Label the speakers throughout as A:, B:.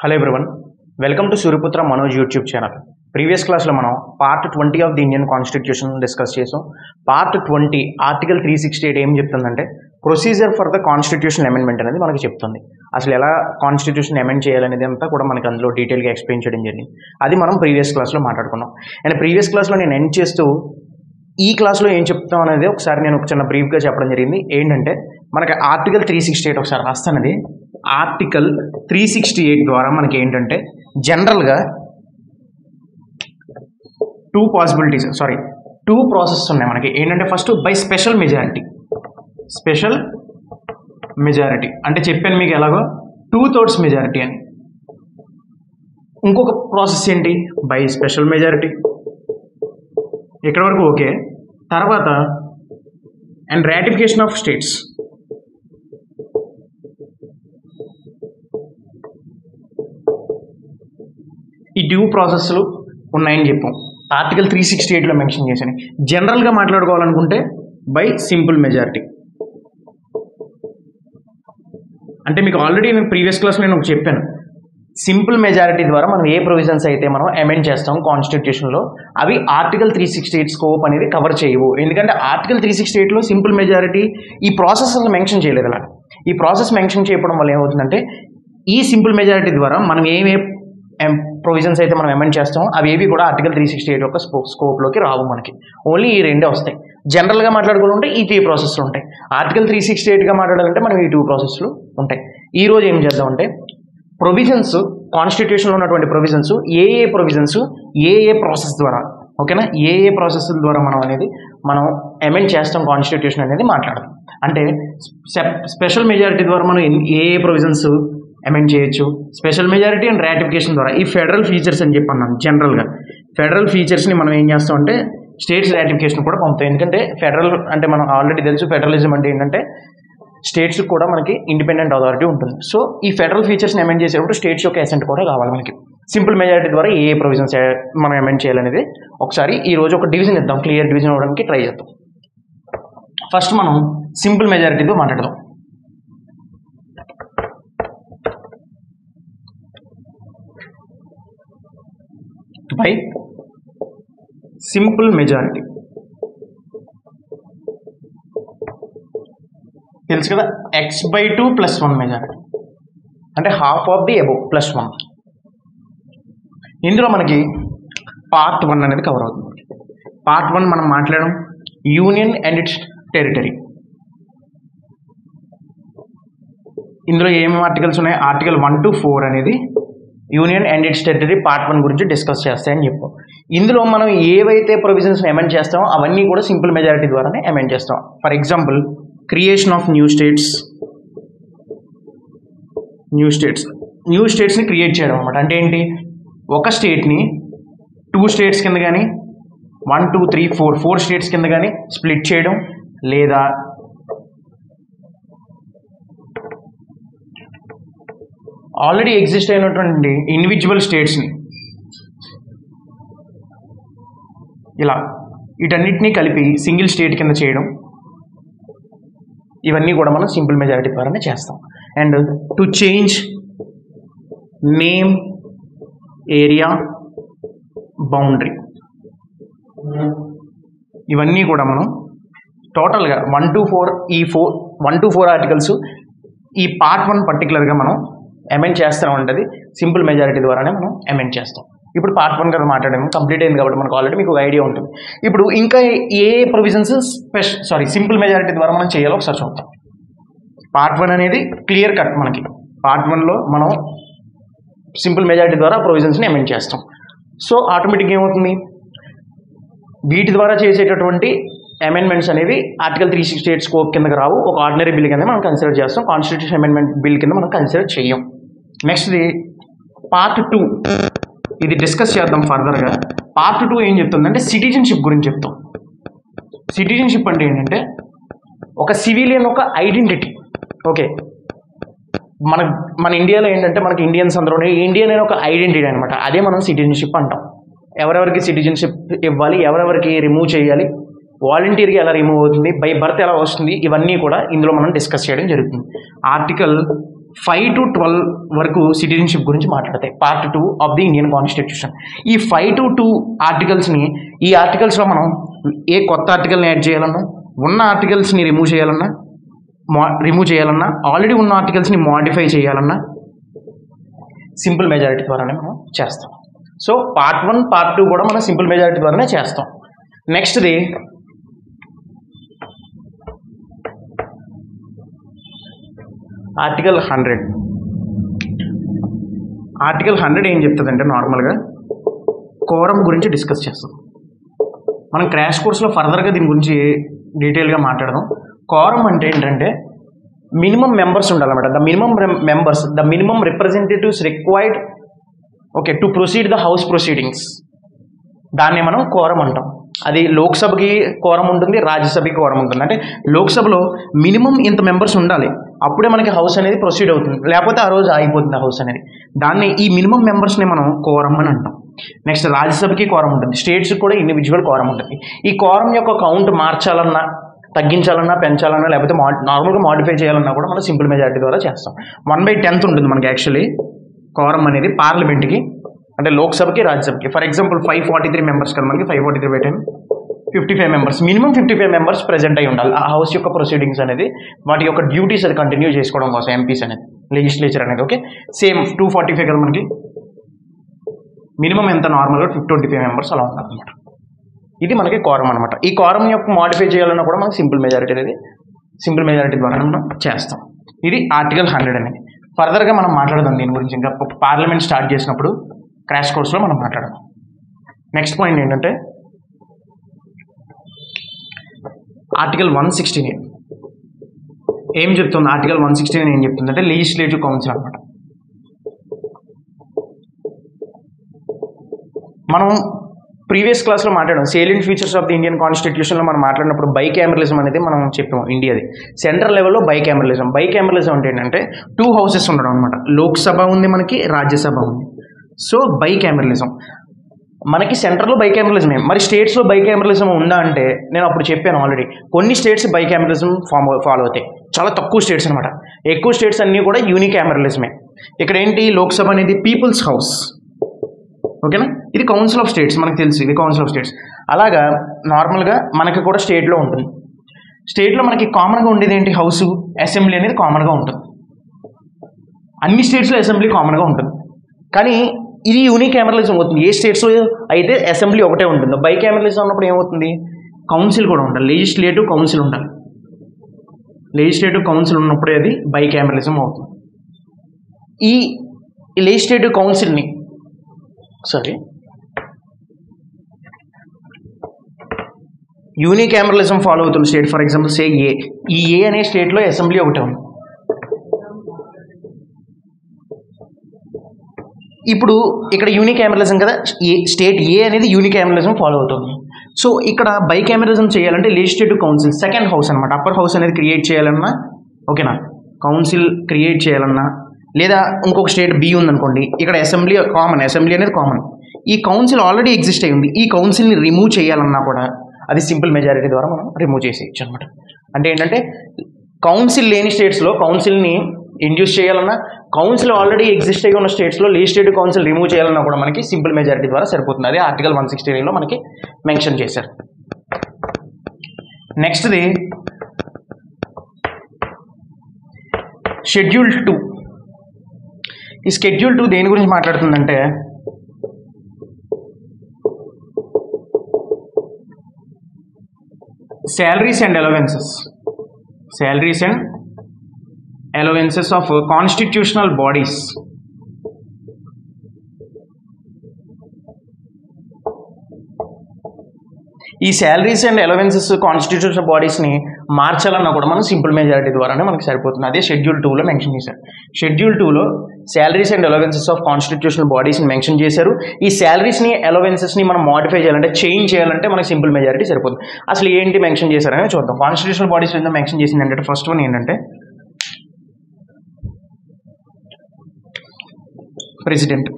A: Hello everyone, welcome to Suryaputra Manoj YouTube channel. Previous క్లాస్లో మనం part 20 of the Indian constitution discuss చేసాం. Part 20 article 368 ఏం చెప్తుందంటే procedure for the constitution amendment అనేది మనకి చెప్తుంది. అసలు ఎలా కాన్స్టిట్యూషన్ అమెండ్ చేయాలనేది అంతా కూడా మనకి అందులో డీటెయిల్గా ఎక్స్ప్లెయిన్ చేయడం జరిగింది. అది మనం ప్రీవియస్ క్లాస్లో మాట్లాడుకున్నాం. అండ్ ప్రీవియస్ క్లాస్లో నేను ఎండ్ చేస్తూ ఈ క్లాస్లో ఏం చెప్తాం అనేది ఒకసారి నేను ఒక చిన్న బ్రీఫ్గా చెప్పడం జరిగింది. ఏంటంటే మనకి ఆర్టికల్ 368 ఒకసారి రాస్తానది. ఆర్టికల్ 368 ద్వారా మనకి ఏంటంటే జనరల్గా టూ ప్రాసెస్ ఉన్నాయి మనకి. ఏంటంటే ఫస్ట్ బై స్పెషల్ మెజారిటీ అంటే చెప్పాను మీకు ఎలాగో 2/3 మెజారిటీ అని. ఇంకొక ప్రాసెస్ ఏంటి బై స్పెషల్ మెజారిటీ, ఇక్కడ వరకు ఓకే. తర్వాత అండ్ రాటిఫికేషన్ ఆఫ్ స్టేట్స్, ఈ డ్యూ ప్రాసెస్లు ఉన్నాయని చెప్పాం. ఆర్టికల్ 368లో మెన్షన్ చేశాను. జనరల్గా మాట్లాడుకోవాలనుకుంటే బై సింపుల్ మెజారిటీ. అంటే మీకు ఆల్రెడీ నేను ప్రీవియస్ క్లాస్లో నేను ఒకటి చెప్పాను. సింపుల్ మెజారిటీ ద్వారా మనం ఏ ప్రొవిజన్స్ అయితే మనం అమెండ్ చేస్తాం కాన్స్టిట్యూషన్లో అవి ఆర్టికల్ 368 స్కోప్ అనేది కవర్ చేయవు. ఎందుకంటే ఆర్టికల్ 368లో సింపుల్ మెజారిటీ ఈ ప్రాసెస్ అసలు మెన్షన్ చేయలేదు. అలా ఈ ప్రాసెస్ మెన్షన్ చేయడం వల్ల ఏమవుతుందంటే ఈ సింపుల్ మెజారిటీ ద్వారా మనం ఏమే ప్రొవిజన్స్ అయితే మనం అమెండ్ చేస్తామో అవి ఏవి కూడా ఆర్టికల్ 368 యొక్క స్కోప్లోకి రావు. మనకి ఓన్లీ ఈ రెండే వస్తాయి. జనరల్గా మాట్లాడుకుంటే ఈ 3 ప్రాసెస్లు ఉంటాయి. ఆర్టికల్ 368గా మాట్లాడాలంటే మనం ఈ 2 ప్రాసెస్లు ఉంటాయి. ఈరోజు ఏం చేద్దామంటే ప్రొవిజన్స్, కాన్స్టిట్యూషన్లో ఉన్నటువంటి ప్రొవిజన్స్ ఏ ప్రొవిజన్స్ ఏ ప్రాసెస్ ద్వారా, ఓకేనా, ఏ ప్రాసెస్ ద్వారా మనం అమెండ్ చేస్తాం కాన్స్టిట్యూషన్ అనేది మాట్లాడదాం. అంటే స్పెషల్ మెజారిటీ ద్వారా మనం ఏ ప్రొవిజన్స్ అమెండ్ చేయొచ్చు, స్పెషల్ మెజారిటీ అండ్ రాటిఫికేషన్ ద్వారా ఈ ఫెడరల్ ఫీచర్స్ అని చెప్పి అన్నాను. జనరల్గా ఫెడరల్ ఫీచర్స్ని మనం ఏం చేస్తామంటే స్టేట్స్ రాటిఫికేషన్ కూడా పంపుతాం. ఎందుకంటే ఫెడరల్ అంటే మనం ఆల్రెడీ తెలుసు, ఫెడరలిజం అంటే ఏంటంటే స్టేట్స్ కూడా మనకి ఇండిపెండెంట్ అథారిటీ ఉంటుంది. సో ఈ ఫెడరల్ ఫీచర్స్ని అమెండ్ చేసేటప్పుడు స్టేట్స్ యొక్క అసెంట్ కూడా కావాలి మనకి. సింపుల్ మెజారిటీ ద్వారా ఏ ప్రొవిజన్స్ మనం అమెండ్ చేయాలనేది ఒకసారి ఈరోజు ఒక డివిజన్ ఇద్దాం, క్లియర్ డివిజన్ అవ్వడానికి ట్రై చేద్దాం. ఫస్ట్ మనం సింపుల్ మెజారిటీతో మాట్లాడదాం. బై సింపుల్ మెజారిటీ తెలుసు కదా, x/2 + 1 మెజారిటీ అంటే హాఫ్ ఆఫ్ ది అబోవ్ +1. ఇందులో మనకి పార్ట్ 1 అనేది కవర్ అవుతుంది. పార్ట్ 1 మనం మాట్లాడడం యూనియన్ అండ్ ఇట్స్ టెరిటరీ. ఇందులో ఏమేమి ఆర్టికల్స్ ఉన్నాయి, ఆర్టికల్ 1 to 4 అనేది union and its territory part 1 గురించి డిస్కస్ చేస్తాయని చెప్పాం. ఇందులో మనం ఏవైతే ప్రొవిజన్స్ని అమెండ్ చేస్తామో అవన్నీ కూడా సింపుల్ మెజారిటీ ద్వారానే అమెండ్ చేస్తాం. For example creation of new స్టేట్స్ని క్రియేట్ చేయడం అనమాట. అంటే ఏంటి, ఒక స్టేట్ని 2 స్టేట్స్ కింద కానీ 1 2 3 4 స్టేట్స్ కింద కానీ స్ప్లిట్ చేయడం, లేదా ఆల్రెడీ ఎగ్జిస్ట్ అయినటువంటి ఇండివిజువల్ స్టేట్స్ని ఇలా వీటన్నిటినీ కలిపి సింగిల్ స్టేట్ కింద చేయడం, ఇవన్నీ కూడా మనం సింపుల్ మెజారిటీ ద్వారానే చేస్తాం. And to change name, area, boundary, ఇవన్నీ కూడా మనం టోటల్గా 1 to 4 ఆర్టికల్స్ ఈ పార్ట్ 1 పర్టికులర్గా మనం అమెండ్ చేస్తూ ఉంటుంది. సింపుల్ మెజారిటీ ద్వారానే మనం అమెండ్ చేస్తాం. ఇప్పుడు పార్ట్ 1 కదా మాట్లాడాము, కంప్లీట్ అయింది కాబట్టి మనకు ఆల్రెడీ మీకు ఐడియా ఉంటుంది. ఇప్పుడు ఇంకా ఏ ప్రొవిజన్స్ సింపుల్ మెజారిటీ ద్వారా మనం చేయాలో ఒకసారి చూద్దాం. పార్ట్ 1 అనేది క్లియర్ కట్. మనకి పార్ట్ 1లో మనం సింపుల్ మెజారిటీ ద్వారా ప్రొవిజన్స్ని అమెండ్ చేస్తాం. సో ఆటోమేటిక్గా ఏమవుతుంది, వీటి ద్వారా చేసేటటువంటి అమెండ్మెంట్స్ అనేవి ఆర్టికల్ 368 స్కోప్ కిందకి రావు. ఒక ఆర్డినరీ బిల్ కింద మనం కన్సిడర్ చేస్తాం, కాన్స్టిట్యూషన్ అమెండ్మెంట్ బిల్ కింద మనం కన్సిడర్ చేయం. నెక్స్ట్ది పార్ట్ 2, ఇది డిస్కస్ చేద్దాం ఫర్దర్గా. పార్ట్ 2 ఏం చెప్తుందంటే సిటిజన్షిప్ గురించి చెప్తాం. సిటిజన్షిప్ అంటే ఏంటంటే ఒక సివిలియన్ ఒక ఐడెంటిటీ. ఓకే, మన ఇండియాలో ఏంటంటే మనకి ఇండియన్స్ అందరూ ఇండియన్ అనే ఒక ఐడెంటిటీ అనమాట. అదే మనం సిటిజన్షిప్ అంటాం. ఎవరెవరికి సిటిజన్షిప్ ఇవ్వాలి, ఎవరెవరికి రిమూవ్ చేయాలి, వాలంటీర్గా ఎలా రిమూవ్ అవుతుంది, బై బర్త్ ఎలా వస్తుంది, ఇవన్నీ కూడా ఇందులో మనం డిస్కస్ చేయడం జరుగుతుంది. ఆర్టికల్ 5 to 12 వరకు సిటిజన్షిప్ గురించి మాట్లాడతాయి. Part 2 of the Indian constitution. ఈ 5 to 2 ఆర్టికల్స్ని, ఈ ఆర్టికల్స్లో మనం ఏ కొత్త ఆర్టికల్ని యాడ్ చేయాలన్నా, ఉన్న ఆర్టికల్స్ని రిమూవ్ చేయాలన్నా, ఆల్రెడీ ఉన్న ఆర్టికల్స్ని మోడిఫై చేయాలన్నా సింపుల్ మెజారిటీ ద్వారానే మనం చేస్తాం. సో పార్ట్ 1, పార్ట్ 2 కూడా మనం సింపుల్ మెజారిటీ ద్వారానే చేస్తాం. నెక్స్ట్ది ఆర్టికల్ 100. ఆర్టికల్ 100 ఏం చెప్తుందంటే నార్మల్గా కోరం గురించి డిస్కస్ చేస్తాం. మనం క్రాష్ కోర్స్లో ఫర్దర్గా దీని గురించి డీటెయిల్గా మాట్లాడదాం. కోరం అంటే ఏంటంటే మినిమం మెంబర్స్ ఉండాలన్నమాట. The minimum representatives required to proceed the house proceedings, దాన్ని మనం కోరం అంటాం. అది లోక్సభకి కోరం ఉంటుంది, రాజ్యసభకి కోరం ఉంటుంది. అంటే లోక్సభలో మినిమం ఇంత మెంబర్స్ ఉండాలి, అప్పుడే మనకి హౌస్ అనేది ప్రొసీడ్ అవుతుంది, లేకపోతే ఆ రోజు ఆగిపోతుంది హౌస్ అనేది. దాన్ని ఈ మినిమం మెంబర్స్ని మనం కోరం అని అంటాం. నెక్స్ట్ రాజ్యసభకి కోరం ఉంటుంది, స్టేట్స్కి కూడా ఇండివిజువల్ కోరం ఉంటుంది. ఈ కోరం యొక్క కౌంట్ మార్చాలన్నా, తగ్గించాలన్నా, పెంచాలన్నా, లేకపోతే నార్మల్గా మాడిఫై చేయాలన్నా కూడా మనం సింపుల్ మెజారిటీ ద్వారా చేస్తాం. 1/10 ఉంటుంది మనకి యాక్చువల్లీ కోరం అనేది పార్లమెంట్కి, అంటే లోక్సభకి, రాజ్యసభకి. ఫర్ ఎగ్జాంపుల్ 543 మెంబర్స్ కదా మనకి, 543/10 55 మెంబర్స్, మినిమం 55 మెంబర్స్ ప్రెజెంట్ అయి ఉండాలి. ఆ హౌస్ యొక్క ప్రొసీడింగ్స్ అనేది, వాటి యొక్క డ్యూటీస్ అది కంటిన్యూ చేసుకోవడం కోసం ఎంపీస్ అనేది, లెజిస్లేచర్ అనేది. ఓకే, సేమ్ 245 కదా మనకి, మినిమం ఎంత నార్మల్గా 25 మెంబర్స్ అలా ఉండాలన్నమాట. ఇది మనకి కోరం అనమాట. ఈ కోరం యొక్క మాడిఫై చేయాలన్నా కూడా మనకి సింపుల్ మెజారిటీ ద్వారా మనం చేస్తాం. ఇది ఆర్టికల్ 100 అనేది. ఫర్దర్గా మనం మాట్లాడదాం దీని గురించి, ఇంకా పార్లమెంట్ స్టార్ట్ చేసినప్పుడు క్రాష్ కోర్స్లో మనం మాట్లాడదాం. నెక్స్ట్ పాయింట్ ఏంటంటే ఆర్టికల్ 169 ఏం చెప్తుంది? ఆర్టికల్ 169 ఏం చెప్తుంది అంటే లెజిస్లేటివ్ కౌన్సిల్ అనమాట. మనం ప్రీవియస్ క్లాస్లో మాట్లాడాం, salient features of the Indian కాన్స్టిట్యూషన్లో మనం మాట్లాడినప్పుడు బైకామరలిజం అనేది మనం చెప్పాం. ఇండియాది సెంట్రల్ లెవెల్లో బైకామరలిజం అంటే ఏంటంటే 2 హౌసెస్ ఉండడం అనమాట. లోక్సభ ఉంది మనకి, రాజ్యసభ ఉంది. సో బైకామరలిజం మనకి సెంట్రల్లో బైకామరలిజమే. మరి స్టేట్స్లో బైకామరలిజం ఉందా అంటే నేను అప్పుడు చెప్పాను ఆల్రెడీ. కొన్ని స్టేట్స్ బైకామరలిజం ఫాలో అవుతాయి, చాలా తక్కువ స్టేట్స్ అనమాట. ఎక్కువ స్టేట్స్ అన్నీ కూడా యూనికామరలిజమే. ఇక్కడ ఏంటి, లోక్సభ అనేది పీపుల్స్ హౌస్, ఓకేనా. ఇది కౌన్సిల్ ఆఫ్ స్టేట్స్, మనకు తెలుసు ఇది కౌన్సిల్ ఆఫ్ స్టేట్స్. అలాగా నార్మల్గా మనకి కూడా స్టేట్లో ఉంటుంది. స్టేట్లో మనకి కామన్గా ఉండేది ఏంటి, హౌస్, అసెంబ్లీ అనేది కామన్గా ఉంటుంది. అన్ని స్టేట్స్లో అసెంబ్లీ కామన్గా ఉంటుంది. కానీ ఇది యూనికామరలిజం అవుతుంది. ఏ స్టేట్స్లో అయితే అసెంబ్లీ ఒకటే ఉంటుంది. బైకామరలిజం ఉన్నప్పుడు ఏమవుతుంది, కౌన్సిల్ కూడా ఉండాలి, లెజిస్లేటివ్ కౌన్సిల్ ఉండాలి. లెజిస్లేటివ్ కౌన్సిల్ ఉన్నప్పుడే అది బైకామరలిజం అవుతుంది. ఈ లెజిస్లేటివ్ కౌన్సిల్ని యూనికామరలిజం ఫాలో అవుతున్న స్టేట్, ఫర్ ఎగ్జాంపుల్ సే ఏ. ఈ ఏ అనే స్టేట్లో అసెంబ్లీ ఒకటే ఉంది. ఇప్పుడు ఇక్కడ యూనికామరలిజం కదా, స్టేట్ ఏ అనేది యూనికామరలిజం ఫాలో అవుతుంది. సో ఇక్కడ బైకామరలిజం చేయాలంటే లెజిస్లేటివ్ కౌన్సిల్, సెకండ్ హౌస్ అనమాట, అప్పర్ హౌస్ అనేది క్రియేట్ చేయాలన్నా, ఓకేనా, కౌన్సిల్ క్రియేట్ చేయాలన్నా, లేదా ఇంకొక స్టేట్ బి ఉందనుకోండి, ఇక్కడ అసెంబ్లీ అనేది కామన్. ఈ కౌన్సిల్ ఆల్రెడీ ఎగ్జిస్ట్ అయి ఉంది, ఈ కౌన్సిల్ని రిమూవ్ చేయాలన్నా కూడా అది సింపుల్ మెజారిటీ ద్వారా మనం రిమూవ్ చేసేయచ్చు అనమాట. అంటే ఏంటంటే కౌన్సిల్ లేని స్టేట్స్లో కౌన్సిల్ని ఇండ్యూస్ చేయాలన్నా, కౌన్సిల్ ఆల్రెడీ ఎగ్జిస్ట్ అయి ఉన్న స్టేట్స్లో లెజిస్లేటివ్ కౌన్సిల్ రిమూవ్ చేయాలన్నా కూడా మనకి సింపుల్ మెజారిటీ ద్వారా సరిపోతుంది. అది ఆర్టికల్ 169లో మనకి మెన్షన్ చేశారు. నెక్స్ట్ది షెడ్యూల్ 2. ఈ షెడ్యూల్ 2 దేని గురించి మాట్లాడుతుందంటే salaries and allowances of constitutional bodies. ఈ శాలరీస్ అండ్ అలవెన్సెస్ కాన్స్టిట్యూషనల్ బాడీస్ని మార్చాలన్నా కూడా మనం సింపుల్ మెజారిటీ ద్వారానే మనకి సరిపోతుంది. అదే షెడ్యూల్ 2లో మెన్షన్ చేశారు. షెడ్యూల్ 2లో salaries and allowances of constitutional బాడీస్ని మెన్షన్ చేశారు. ఈ శాలరీస్ని అలవెన్సెస్ని మనం మోడిఫై చేయాలంటే, చేంజ్ చేయాలంటే మనకి సింపుల్ మెజారిటీ సరిపోతుంది. అసలు ఏంటి మెన్షన్ చేశారని చూద్దాం. కాన్స్టిట్యూషనల్ బాడీస్ ఏంటో మెన్షన్ చేసింది అంటే ఫస్ట్ వన్ ఏంటంటే president,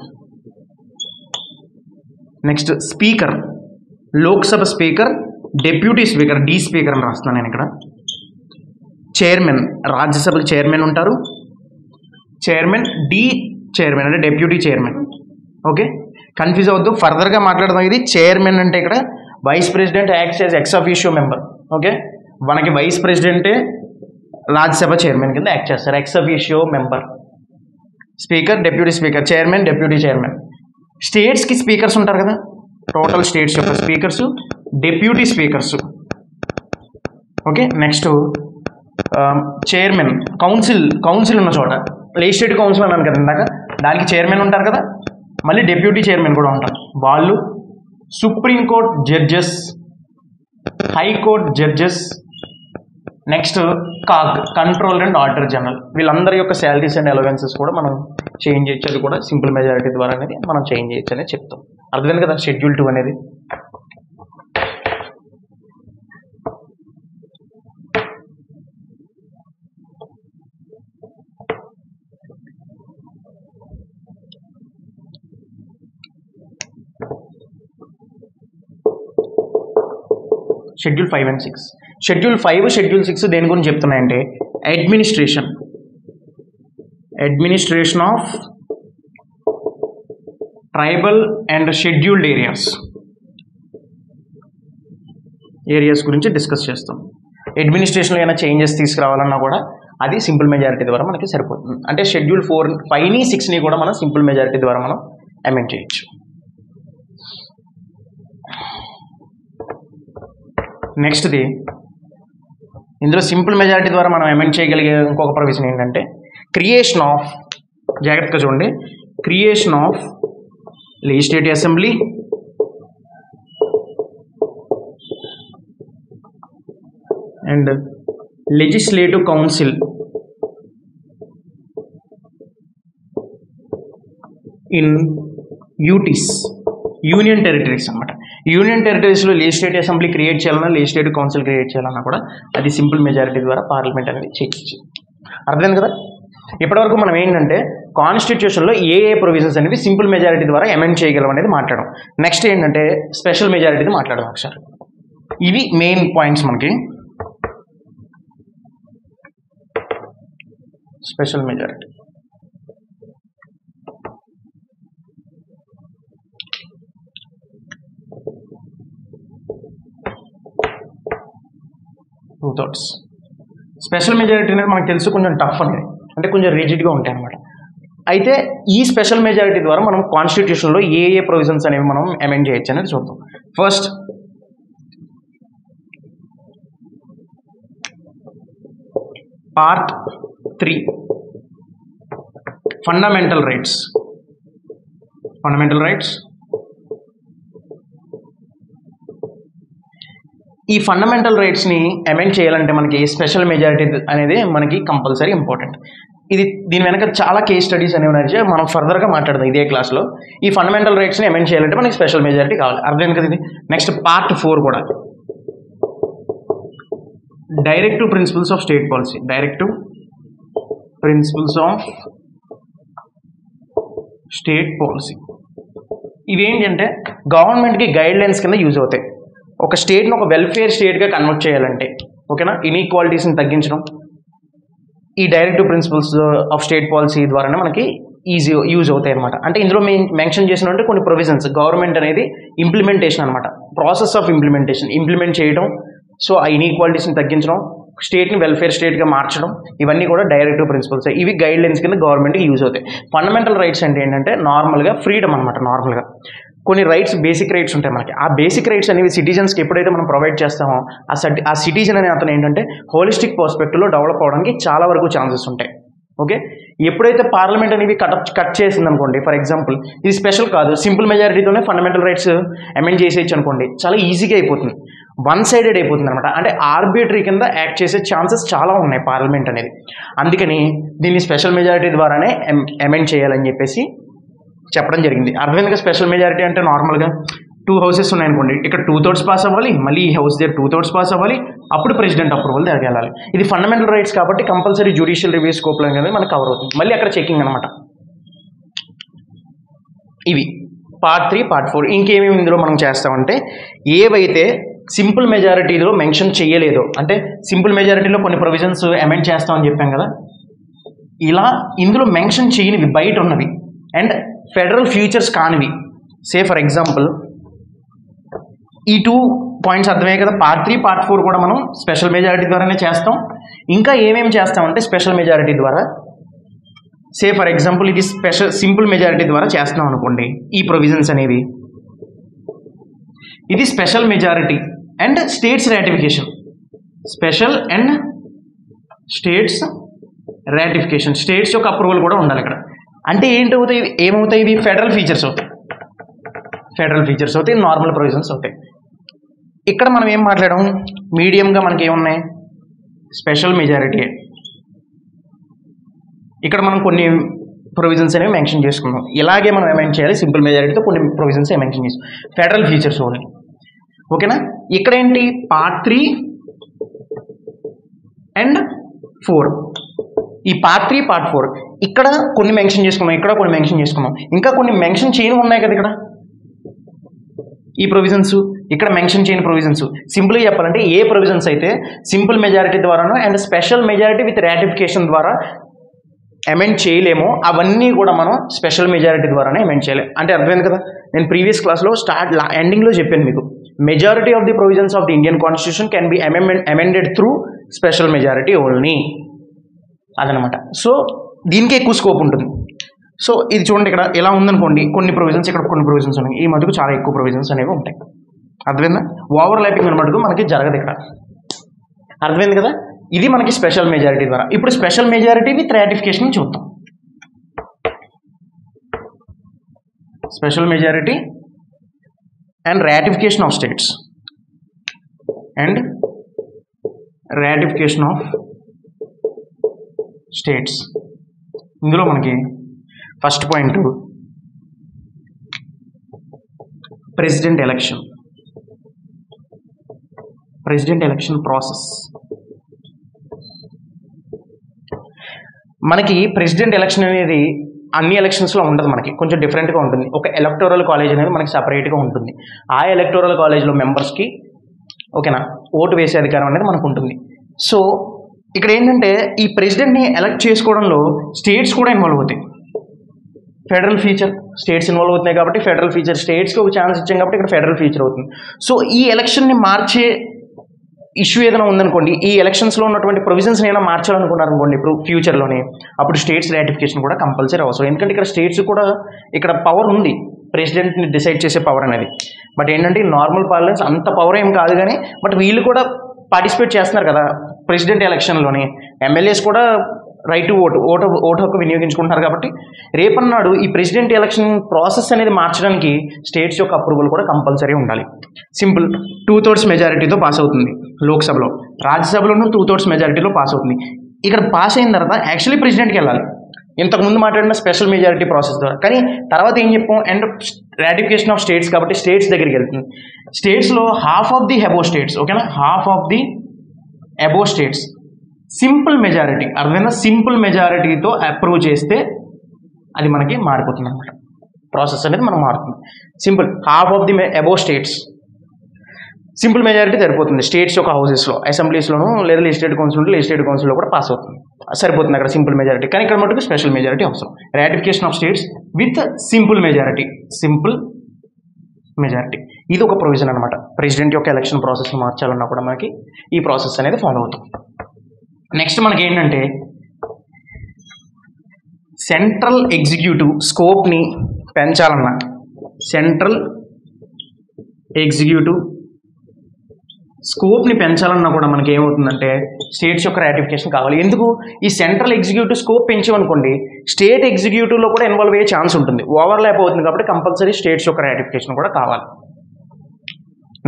A: next speaker, Lok Sabha speaker, deputy speaker, D speaker అని రాస్తున్నాను నేను ఇక్కడ, చైర్మన్, రాజ్యసభకి చైర్మన్ ఉంటారు, చైర్మన్, డి చైర్మన్ అంటే డెప్యూటీ చైర్మన్. ఓకే, కన్ఫ్యూజ్ అవ్వద్దు, ఫర్దర్గా మాట్లాడదాం. ఇది చైర్మన్ అంటే ఇక్కడ vice president acts as ex officio member. Okay, మనకి వైస్ ప్రెసిడెంటే రాజ్యసభ చైర్మన్ కింద యాక్ట్ చేస్తారు, ex officio member. Speaker, deputy speaker, chairman, deputy chairman. స్టేట్స్కి స్పీకర్స్ ఉంటారు కదా, టోటల్ స్టేట్స్ యొక్క speakers, deputy speakers. Okay, next chairman. Council ఉన్న చోట లెజిస్లేటివ్ కౌన్సిల్ అన్నాను కదా ఇందాక, దానికి చైర్మన్ ఉంటారు కదా, మళ్ళీ డెప్యూటీ చైర్మన్ కూడా ఉంటారు. వాళ్ళు supreme court judges, high court judges, next controller and auditor general. వీళ్ళందరి యొక్క శాలరీస్ అండ్ అలవెన్సెస్ కూడా మనం చేంజ్ చేయొచ్చు. అది కూడా సింపుల్ మెజారిటీ ద్వారా అనేది మనం చేంజ్ చేయొచ్చు అనేది చెప్తాం. అర్థమైంది కదా షెడ్యూల్ 2 అనేది. Schedule 5 and 6. షెడ్యూల్ 5, షెడ్యూల్ 6 దేని గురించి చెప్తున్నాయంటే administration of tribal and scheduled areas గురించి డిస్కస్ చేస్తాం. అడ్మినిస్ట్రేషన్లో ఏమైనా చేంజెస్ తీసుకురావాలన్నా కూడా అది సింపుల్ మెజారిటీ ద్వారా మనకి సరిపోతుంది. అంటే షెడ్యూల్ 4, 5ని 6ని కూడా మనం సింపుల్ మెజారిటీ ద్వారా మనం అమెండ్ చేయొచ్చు. నెక్స్ట్ది, ఇందులో సింపుల్ మెజారిటీ ద్వారా మనం అమెండ్ చేయగలిగే ఇంకొక ప్రొవిజన్ ఏంటంటే క్రియేషన్ ఆఫ్, జాగ్రత్తగా చూడండి, creation of legislative assembly and legislative council in UTs, union territories అన్నమాట. యూనియన్ టెరిటరీస్లో లెజిస్లేటివ్ అసెంబ్లీ క్రియేట్ చేయాలన్నా, లెజిస్లేటివ్ కౌన్సిల్ క్రియేట్ చేయాలన్నా కూడా అది సింపుల్ మెజారిటీ ద్వారా పార్లమెంట్ అనేది చేయొచ్చు. అర్థమైంది కదా. ఇప్పటివరకు మనం ఏంటంటే కాన్స్టిట్యూషన్లో ఏ ప్రొవిజన్స్ అనేవి సింపుల్ మెజారిటీ ద్వారా అమెండ్ చేయగలం అనేది మాట్లాడడం. నెక్స్ట్ ఏంటంటే స్పెషల్ మెజారిటీని మాట్లాడడం ఒకసారి. ఇవి మెయిన్ పాయింట్స్ మనకి. Special majority, two thirds. Special majority అనేది మనకు తెలుసు కొంచెం టఫ్ అనేది, అంటే కొంచెం రిజిడ్గా ఉంటాయి అన్నమాట. అయితే ఈ స్పెషల్ మెజారిటీ ద్వారా మనం కాన్స్టిట్యూషన్లో ఏ ప్రొవిజన్స్ అనేవి మనం అమెండ్ చేయొచ్చు అనేది చూద్దాం. First part 3 fundamental rights. ఈ ఫండమెంటల్ రైట్స్ని అమెండ్ చేయాలంటే మనకి స్పెషల్ మెజారిటీ అనేది మనకి కంపల్సరీ ఇంపార్టెంట్. దీని వెనక చాలా కేస్ స్టడీస్ అనేవి ఉన్నాయి, మనం ఫర్దర్గా మాట్లాడదాం ఇదే క్లాస్లో. ఈ ఫండమెంటల్ రైట్స్ని అమెండ్ చేయాలంటే మనకి స్పెషల్ మెజారిటీ కావాలి, అర్థమైంది కదా ఇది. నెక్స్ట్ పార్ట్ 4 కూడా directive principles of state policy. Directive principles of state policy ఇవేంటంటే గవర్నమెంట్కి గైడ్ లైన్స్ కింద యూజ్ అవుతాయి. ఒక స్టేట్ని ఒక వెల్ఫేర్ స్టేట్గా కన్వర్ట్ చేయాలంటే, ఓకేనా, ఇన్ఈక్వాలిటీస్ని తగ్గించడం ఈ directive principles of state policy ద్వారానే మనకి యూజ్ అవుతాయి అనమాట. అంటే ఇందులో మేము మెన్షన్ చేసినట్టు కొన్ని ప్రొవిజన్స్, గవర్నమెంట్ అనేది ఇంప్లిమెంటేషన్ అనమాట, ప్రాసెస్ ఆఫ్ ఇంప్లిమెంట్ చేయడం, సో ఆ ఇన్ఈక్వాలిటీస్ని తగ్గించడం, స్టేట్ని వెల్ఫేర్ స్టేట్గా మార్చడం, ఇవన్నీ కూడా డైరెక్టివ్ ప్రిన్సిపల్స్. ఇవి గైడ్ లైన్స్ కింద గవర్నమెంట్కి యూజ్ అవుతాయి. ఫండమెంటల్ రైట్స్ అంటే ఏంటంటే నార్మల్గా ఫ్రీడమ్ అనమాట. నార్మల్గా కొన్ని రైట్స్, బేసిక్ రైట్స్ ఉంటాయి మనకి. ఆ బేసిక్ రైట్స్ అనేవి సిటిజన్స్కి ఎప్పుడైతే మనం ప్రొవైడ్ చేస్తామో ఆ సిటిజన్ అనే అతను ఏంటంటే హోలిస్టిక్ పర్స్పెక్టివ్లో డెవలప్ అవడానికి చాలా వరకు ఛాన్సెస్ ఉంటాయి. ఓకే, ఎప్పుడైతే పార్లమెంట్ అనేవి కట్ చేసింది అనుకోండి, ఫర్ ఎగ్జాంపుల్ ఇది స్పెషల్ కాదు, సింపుల్ మెజారిటీతోనే ఫండమెంటల్ రైట్స్ అమెండ్ చేసేయచ్చు అనుకోండి, చాలా ఈజీగా అయిపోతుంది, వన్ సైడెడ్ అయిపోతుంది అనమాట. అంటే ఆర్బిటరీ కింద యాక్ట్ చేసే ఛాన్సెస్ చాలా ఉన్నాయి పార్లమెంట్ అనేది. అందుకని దీన్ని స్పెషల్ మెజారిటీ ద్వారానే అమెండ్ చేయాలని చెప్పేసి చెప్పడం జరిగింది. అర్థమైందిగా. స్పెషల్ మెజారిటీ అంటే నార్మల్గా 2 హౌసెస్ ఉన్నాయనుకోండి, ఇక్కడ 2/3 పాస్ అవ్వాలి, మళ్ళీ ఈ హౌస్ దగ్గర 2/3 పాస్ అవ్వాలి, అప్పుడు ప్రెసిడెంట్ అప్రూవల్ దగ్గరికి వెళ్ళాలి. ఇది ఫండమెంటల్ రైట్స్ కాబట్టి కంపల్సరీ జ్యుడిషియల్ రివ్యూ స్కోప్లో అనేది మనకు కవర్ అవుతుంది. మళ్ళీ అక్కడ చెకింగ్ అనమాట. ఇవి పార్ట్ 3, పార్ట్ 4. ఇంకేమేమి ఇందులో మనం చేస్తామంటే ఏవైతే సింపుల్ మెజారిటీలో మెన్షన్ చేయలేదో, అంటే సింపుల్ మెజారిటీలో కొన్ని ప్రొవిజన్స్ అమెండ్ చేస్తామని చెప్పాం కదా, ఇలా ఇందులో మెన్షన్ చేయనివి బయట ఉన్నవి అండ్ ఫెడరల్ ఫ్యూచర్స్ కానివి, సే ఫర్ ఎగ్జాంపుల్ ఈ 2 పాయింట్స్ అర్థమయ్యాయి కదా. పార్ట్ 3 పార్ట్ 4 కూడా మనం స్పెషల్ మెజారిటీ ద్వారానే చేస్తాం. ఇంకా ఏమేమి చేస్తామంటే స్పెషల్ మెజారిటీ ద్వారా, సే ఫర్ ఎగ్జాంపుల్ ఇది సింపుల్ మెజారిటీ ద్వారా చేస్తున్నాం అనుకోండి. ఈ ప్రొవిజన్స్ అనేవి ఇది special majority and states ratification, special and states ratification, states యొక్క అప్రూవల్ కూడా ఉండాలి ఇక్కడ. అంటే ఏంటవుతాయి, ఏమవుతాయి, ఇవి ఫెడరల్ ఫీచర్స్ అవుతాయి, ఫెడరల్ ఫీచర్స్ అవుతాయి, నార్మల్ ప్రొవిజన్స్ అవుతాయి. ఇక్కడ మనం ఏం మాట్లాడాం, మీడియంగా మనకి ఏమున్నాయి, స్పెషల్ మెజారిటీ. ఇక్కడ మనం కొన్ని ప్రొవిజన్స్ అనేవి మెన్షన్ చేసుకున్నాం. ఇలాగే మనం ఏమైనా చేయాలి, సింపుల్ మెజారిటీతో కొన్ని ప్రొవిజన్స్ మెన్షన్ చేస్తాం, ఫెడరల్ ఫీచర్స్ ఓన్లీ. ఓకేనా. ఇక్కడ ఏంటి, పార్ట్ 3 అండ్ 4, ఈ పార్ట్ 3 పార్ట్ 4 ఇక్కడ కొన్ని మెన్షన్ చేసుకున్నాం, ఇక్కడ కొన్ని మెన్షన్ చేసుకున్నాం, ఇంకా కొన్ని మెన్షన్ చేయని ఉన్నాయి కదా ఇక్కడ. ఈ ప్రొవిజన్స్ ఇక్కడ మెన్షన్ చేయని ప్రొవిజన్స్, సింపుల్గా చెప్పాలంటే ఏ ప్రొవిజన్స్ అయితే సింపుల్ మెజారిటీ ద్వారాను and special majority with ratification ద్వారా అమెండ్ చేయలేమో అవన్నీ కూడా మనం స్పెషల్ మెజారిటీ ద్వారానే అమెండ్ చేయాలి. అంటే అర్థమైంది కదా. నేను ప్రీవియస్ క్లాస్లో ఎండింగ్లో చెప్పాను మీకు, majority of the provisions of the Indian constitution can be amended through special majority only అదనమాట. సో దీనికి ఎక్కువ స్కోప్ ఉంటుంది. సో ఇది చూడండి, ఇక్కడ ఎలా ఉందనుకోండి, కొన్ని ప్రొవిజన్స్, ఇక్కడ కొన్ని ప్రొవిజన్స్ ఉన్నాయి, ఈ మధ్యకు చాలా ఎక్కువ ప్రొవిజన్స్ అనేవి ఉంటాయి. అర్థమైందా. ఓవర్ ల్యాపింగ్ అనమాట మనకి జరగదు ఇక్కడ. అర్థమైంది కదా. ఇది మనకి స్పెషల్ మెజారిటీ ద్వారా. ఇప్పుడు స్పెషల్ మెజారిటీ విత్ రాటిఫికేషన్ చూద్దాం. Special majority and ratification of states and ratification of states. ఇందులో మనకి first point president election, president election process. మనకి ప్రెసిడెంట్ ఎలక్షన్ అనేది అన్ని ఎలక్షన్స్లో ఉండదు, మనకి కొంచెం డిఫరెంట్గా ఉంటుంది. ఒక ఎలక్టోరల్ కాలేజ్ అనేది మనకి సపరేట్గా ఉంటుంది. ఆ ఎలక్టోరల్ కాలేజ్లో మెంబర్స్కి ఓకేనా ఓటు వేసే అధికారం అనేది మనకు ఉంటుంది. సో ఇక్కడ ఏంటంటే ఈ ప్రెసిడెంట్ని ఎలక్ట్ చేసుకోవడంలో స్టేట్స్ కూడా ఇన్వాల్వ్ అవుతాయి. ఫెడరల్ ఫీచర్ స్టేట్స్ ఇన్వాల్వ్ అవుతున్నాయి కాబట్టి ఫెడరల్ ఫీచర్, స్టేట్స్కి ఒక ఛాన్స్ ఇచ్చాం కాబట్టి ఇక్కడ ఫెడరల్ ఫీచర్ అవుతుంది. సో ఈ ఎలక్షన్ని మార్చే ఇష్యూ ఏదైనా ఉందనుకోండి, ఈ ఎలక్షన్స్లో ఉన్నటువంటి ప్రొవిజన్స్ ఏమైనా మార్చాలనుకున్నారు అనుకోండి ఇప్పుడు ఫ్యూచర్లోనే, అప్పుడు స్టేట్స్ రాటిఫికేషన్ కూడా కంపల్సరీ అవసరం. ఎందుకంటే ఇక్కడ స్టేట్స్ కూడా ఇక్కడ పవర్ ఉంది, ప్రెసిడెంట్ని డిసైడ్ చేసే పవర్ అనేది. బట్ ఏంటంటే నార్మల్ పార్లమెంట్స్ అంత పవర్ ఏం కాదు కానీ, బట్ వీళ్ళు కూడా పార్టిసిపేట్ చేస్తున్నారు కదా ప్రెసిడెంట్ ఎలక్షన్లోని. ఎమ్మెల్యేస్ కూడా రైట్ టు ఓటు హక్కు వినియోగించుకుంటున్నారు కాబట్టి రేపన్నాడు ఈ ప్రెసిడెంట్ ఎలక్షన్ ప్రాసెస్ అనేది మార్చడానికి స్టేట్స్ యొక్క అప్రూవల్ కూడా కంపల్సరీ ఉండాలి. సింపుల్ 2/3 మెజారిటీతో పాస్ అవుతుంది లోక్సభలో, రాజ్యసభలోనూ 2/3 మెజారిటీలో పాస్ అవుతుంది. ఇక్కడ పాస్ అయిన తర్వాత యాక్చువల్లీ ప్రెసిడెంట్కి వెళ్ళాలి, ఇంతకుముందు మాట్లాడిన స్పెషల్ మెజారిటీ ప్రాసెస్ ద్వారా. కానీ తర్వాత ఏం చెప్పాం, అండ్ రాటిఫికేషన్ ఆఫ్ స్టేట్స్ కాబట్టి స్టేట్స్ దగ్గరికి వెళ్తుంది. స్టేట్స్లో half of the above states, ఓకేనా, half of the above states simple majority, అర్థమైనా సింపుల్ మెజారిటీతో అప్రూవ్ చేస్తే అది మనకి మారిపోతుంది అనమాట, ప్రాసెస్ అనేది మనం మారుతుంది. Simple half of the above states simple majority సరిపోతుంది. స్టేట్స్ యొక్క హౌసెస్లో, అసెంబ్లీస్లోనూ లేదా లెజిస్లేటివ్ కౌన్సిల్ ఉంటే లెజిస్లేటివ్ కౌన్సిల్లో కూడా పాస్ అవుతుంది, సరిపోతుంది అక్కడ సింపుల్ మెజారిటీ. కానీ ఇక్కడ మటుకు స్పెషల్ మెజారిటీ అవసరం. Ratification of states with simple majority, simple majority ఇది ఒక ప్రొవిజన్ అనమాట. ప్రెసిడెంట్ యొక్క ఎలక్షన్ ప్రాసెస్ మార్చాలన్నా కూడా మనకి ఈ ప్రాసెస్ అనేది ఫాలో అవుతుంది. నెక్స్ట్ మనకి ఏంటంటే సెంట్రల్ ఎగ్జిక్యూటివ్ స్కోప్ని పెంచాలన్నా, సెంట్రల్ ఎగ్జిక్యూటివ్ స్కోప్ని పెంచాలన్నా కూడా మనకి ఏమవుతుందంటే స్టేట్స్ యొక్క రాటిఫికేషన్ కావాలి. ఎందుకు, ఈ సెంట్రల్ ఎగ్జిక్యూటివ్ స్కోప్ పెంచామనుకోండి స్టేట్ ఎగ్జిక్యూటివ్లో కూడా ఇన్వాల్వ్ అయ్యే ఛాన్స్ ఉంటుంది, ఓవర్లాప్ అవుతుంది కాబట్టి కంపల్సరీ స్టేట్స్ యొక్క రాటిఫికేషన్ కూడా కావాలి.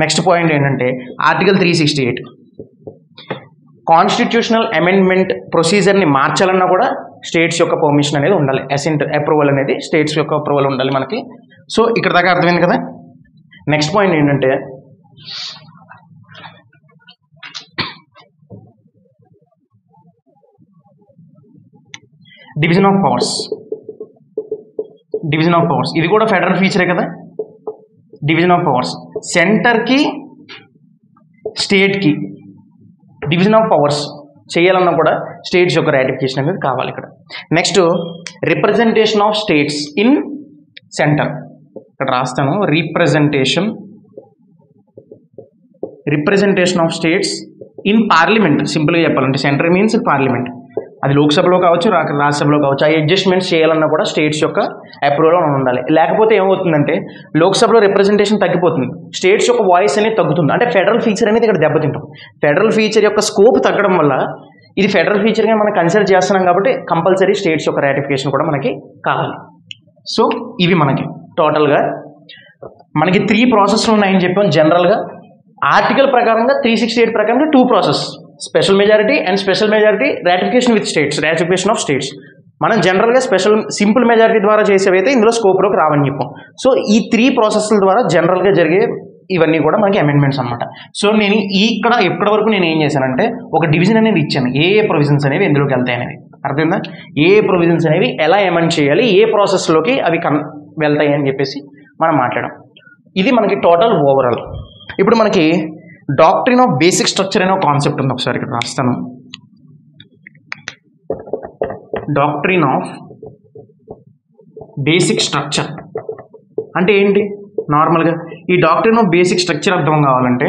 A: నెక్స్ట్ పాయింట్ ఏంటంటే ఆర్టికల్ 368 కాన్స్టిట్యూషనల్ అమెండ్మెంట్ ప్రొసీజర్ని మార్చాలన్నా కూడా స్టేట్స్ యొక్క పర్మిషన్ అనేది ఉండాలి, అసెంట్ అప్రూవల్ అనేది స్టేట్స్ యొక్క అప్రూవల్ ఉండాలి మనకి. సో ఇక్కడ దాకా అర్థమైంది కదా. నెక్స్ట్ పాయింట్ ఏంటంటే division of powers. Division of powers ఇది కూడా ఫెడరల్ ఫీచరే కదా. డివిజన్ ఆఫ్ పవర్స్ సెంటర్కి స్టేట్కి డివిజన్ ఆఫ్ పవర్స్ చేయాలన్నా కూడా స్టేట్స్ యొక్క రాటిఫికేషన్ అనేది కావాలి ఇక్కడ. Next representation of states in centre, ఇక్కడ రాస్తాను, representation of states in parliament. సింపుల్గా చెప్పాలంటే సెంటర్ మీన్స్ పార్లమెంట్, అది లోక్సభలో కావచ్చు రాజ్యసభలో కావచ్చు. ఆ అడ్జస్ట్మెంట్స్ చేయాలన్నా కూడా స్టేట్స్ యొక్క అప్రూవల్ ఉండాలి. లేకపోతే ఏమవుతుందంటే లోక్సభలో రిప్రజెంటేషన్ తగ్గిపోతుంది, స్టేట్స్ యొక్క వాయిస్ అనేది తగ్గుతుంది. అంటే ఫెడరల్ ఫీచర్ అనేది ఇక్కడ దెబ్బతింటాం. ఫెడరల్ ఫీచర్ యొక్క స్కోప్ తగ్గడం వల్ల ఇది ఫెడరల్ ఫీచర్గా మనం కన్సిడర్ చేస్తున్నాం కాబట్టి కంపల్సరీ స్టేట్స్ యొక్క రాటిఫికేషన్ కూడా మనకి కావాలి. సో ఇవి మనకి టోటల్గా మనకి 3 ప్రాసెస్లు ఉన్నాయని చెప్పాం. జనరల్గా ఆర్టికల్ ప్రకారంగా 368 ప్రకారంగా 2 process, special majority and special majority ratification with states, ratification of states. మనం జనరల్గా సింపుల్ మెజారిటీ ద్వారా చేసేవైతే ఇందులో స్కోప్లోకి రావని చెప్పాం. సో ఈ 3 ప్రాసెస్ల ద్వారా జనరల్గా జరిగే ఇవన్నీ కూడా మనకి అమెండ్మెంట్స్ అనమాట. సో నేను ఇప్పటి వరకు నేను ఏం చేశానంటే ఒక డివిజన్ అనేది ఇచ్చాను, ఏ ప్రొవిజన్స్ అనేవి ఎందులోకి వెళ్తాయి అనేది. అర్థమైందా? ఏ ప్రొవిజన్స్ అనేవి ఎలా అమెండ్ చేయాలి, ఏ ప్రాసెస్లోకి అవి వెళ్తాయి అని చెప్పేసి మనం మాట్లాడాం. ఇది మనకి టోటల్ ఓవరాల్. ఇప్పుడు మనకి డాక్ట్రిన్ ఆఫ్ బేసిక్ స్ట్రక్చర్ అనే ఒక కాన్సెప్ట్ ఉంది, ఒకసారి ఇక్కడ రాస్తాను. డాక్ట్రిన్ ఆఫ్ బేసిక్ స్ట్రక్చర్ అంటే ఏంటి? నార్మల్గా ఈ డాక్ట్రిన్ ఆఫ్ బేసిక్ స్ట్రక్చర్ అర్థం కావాలంటే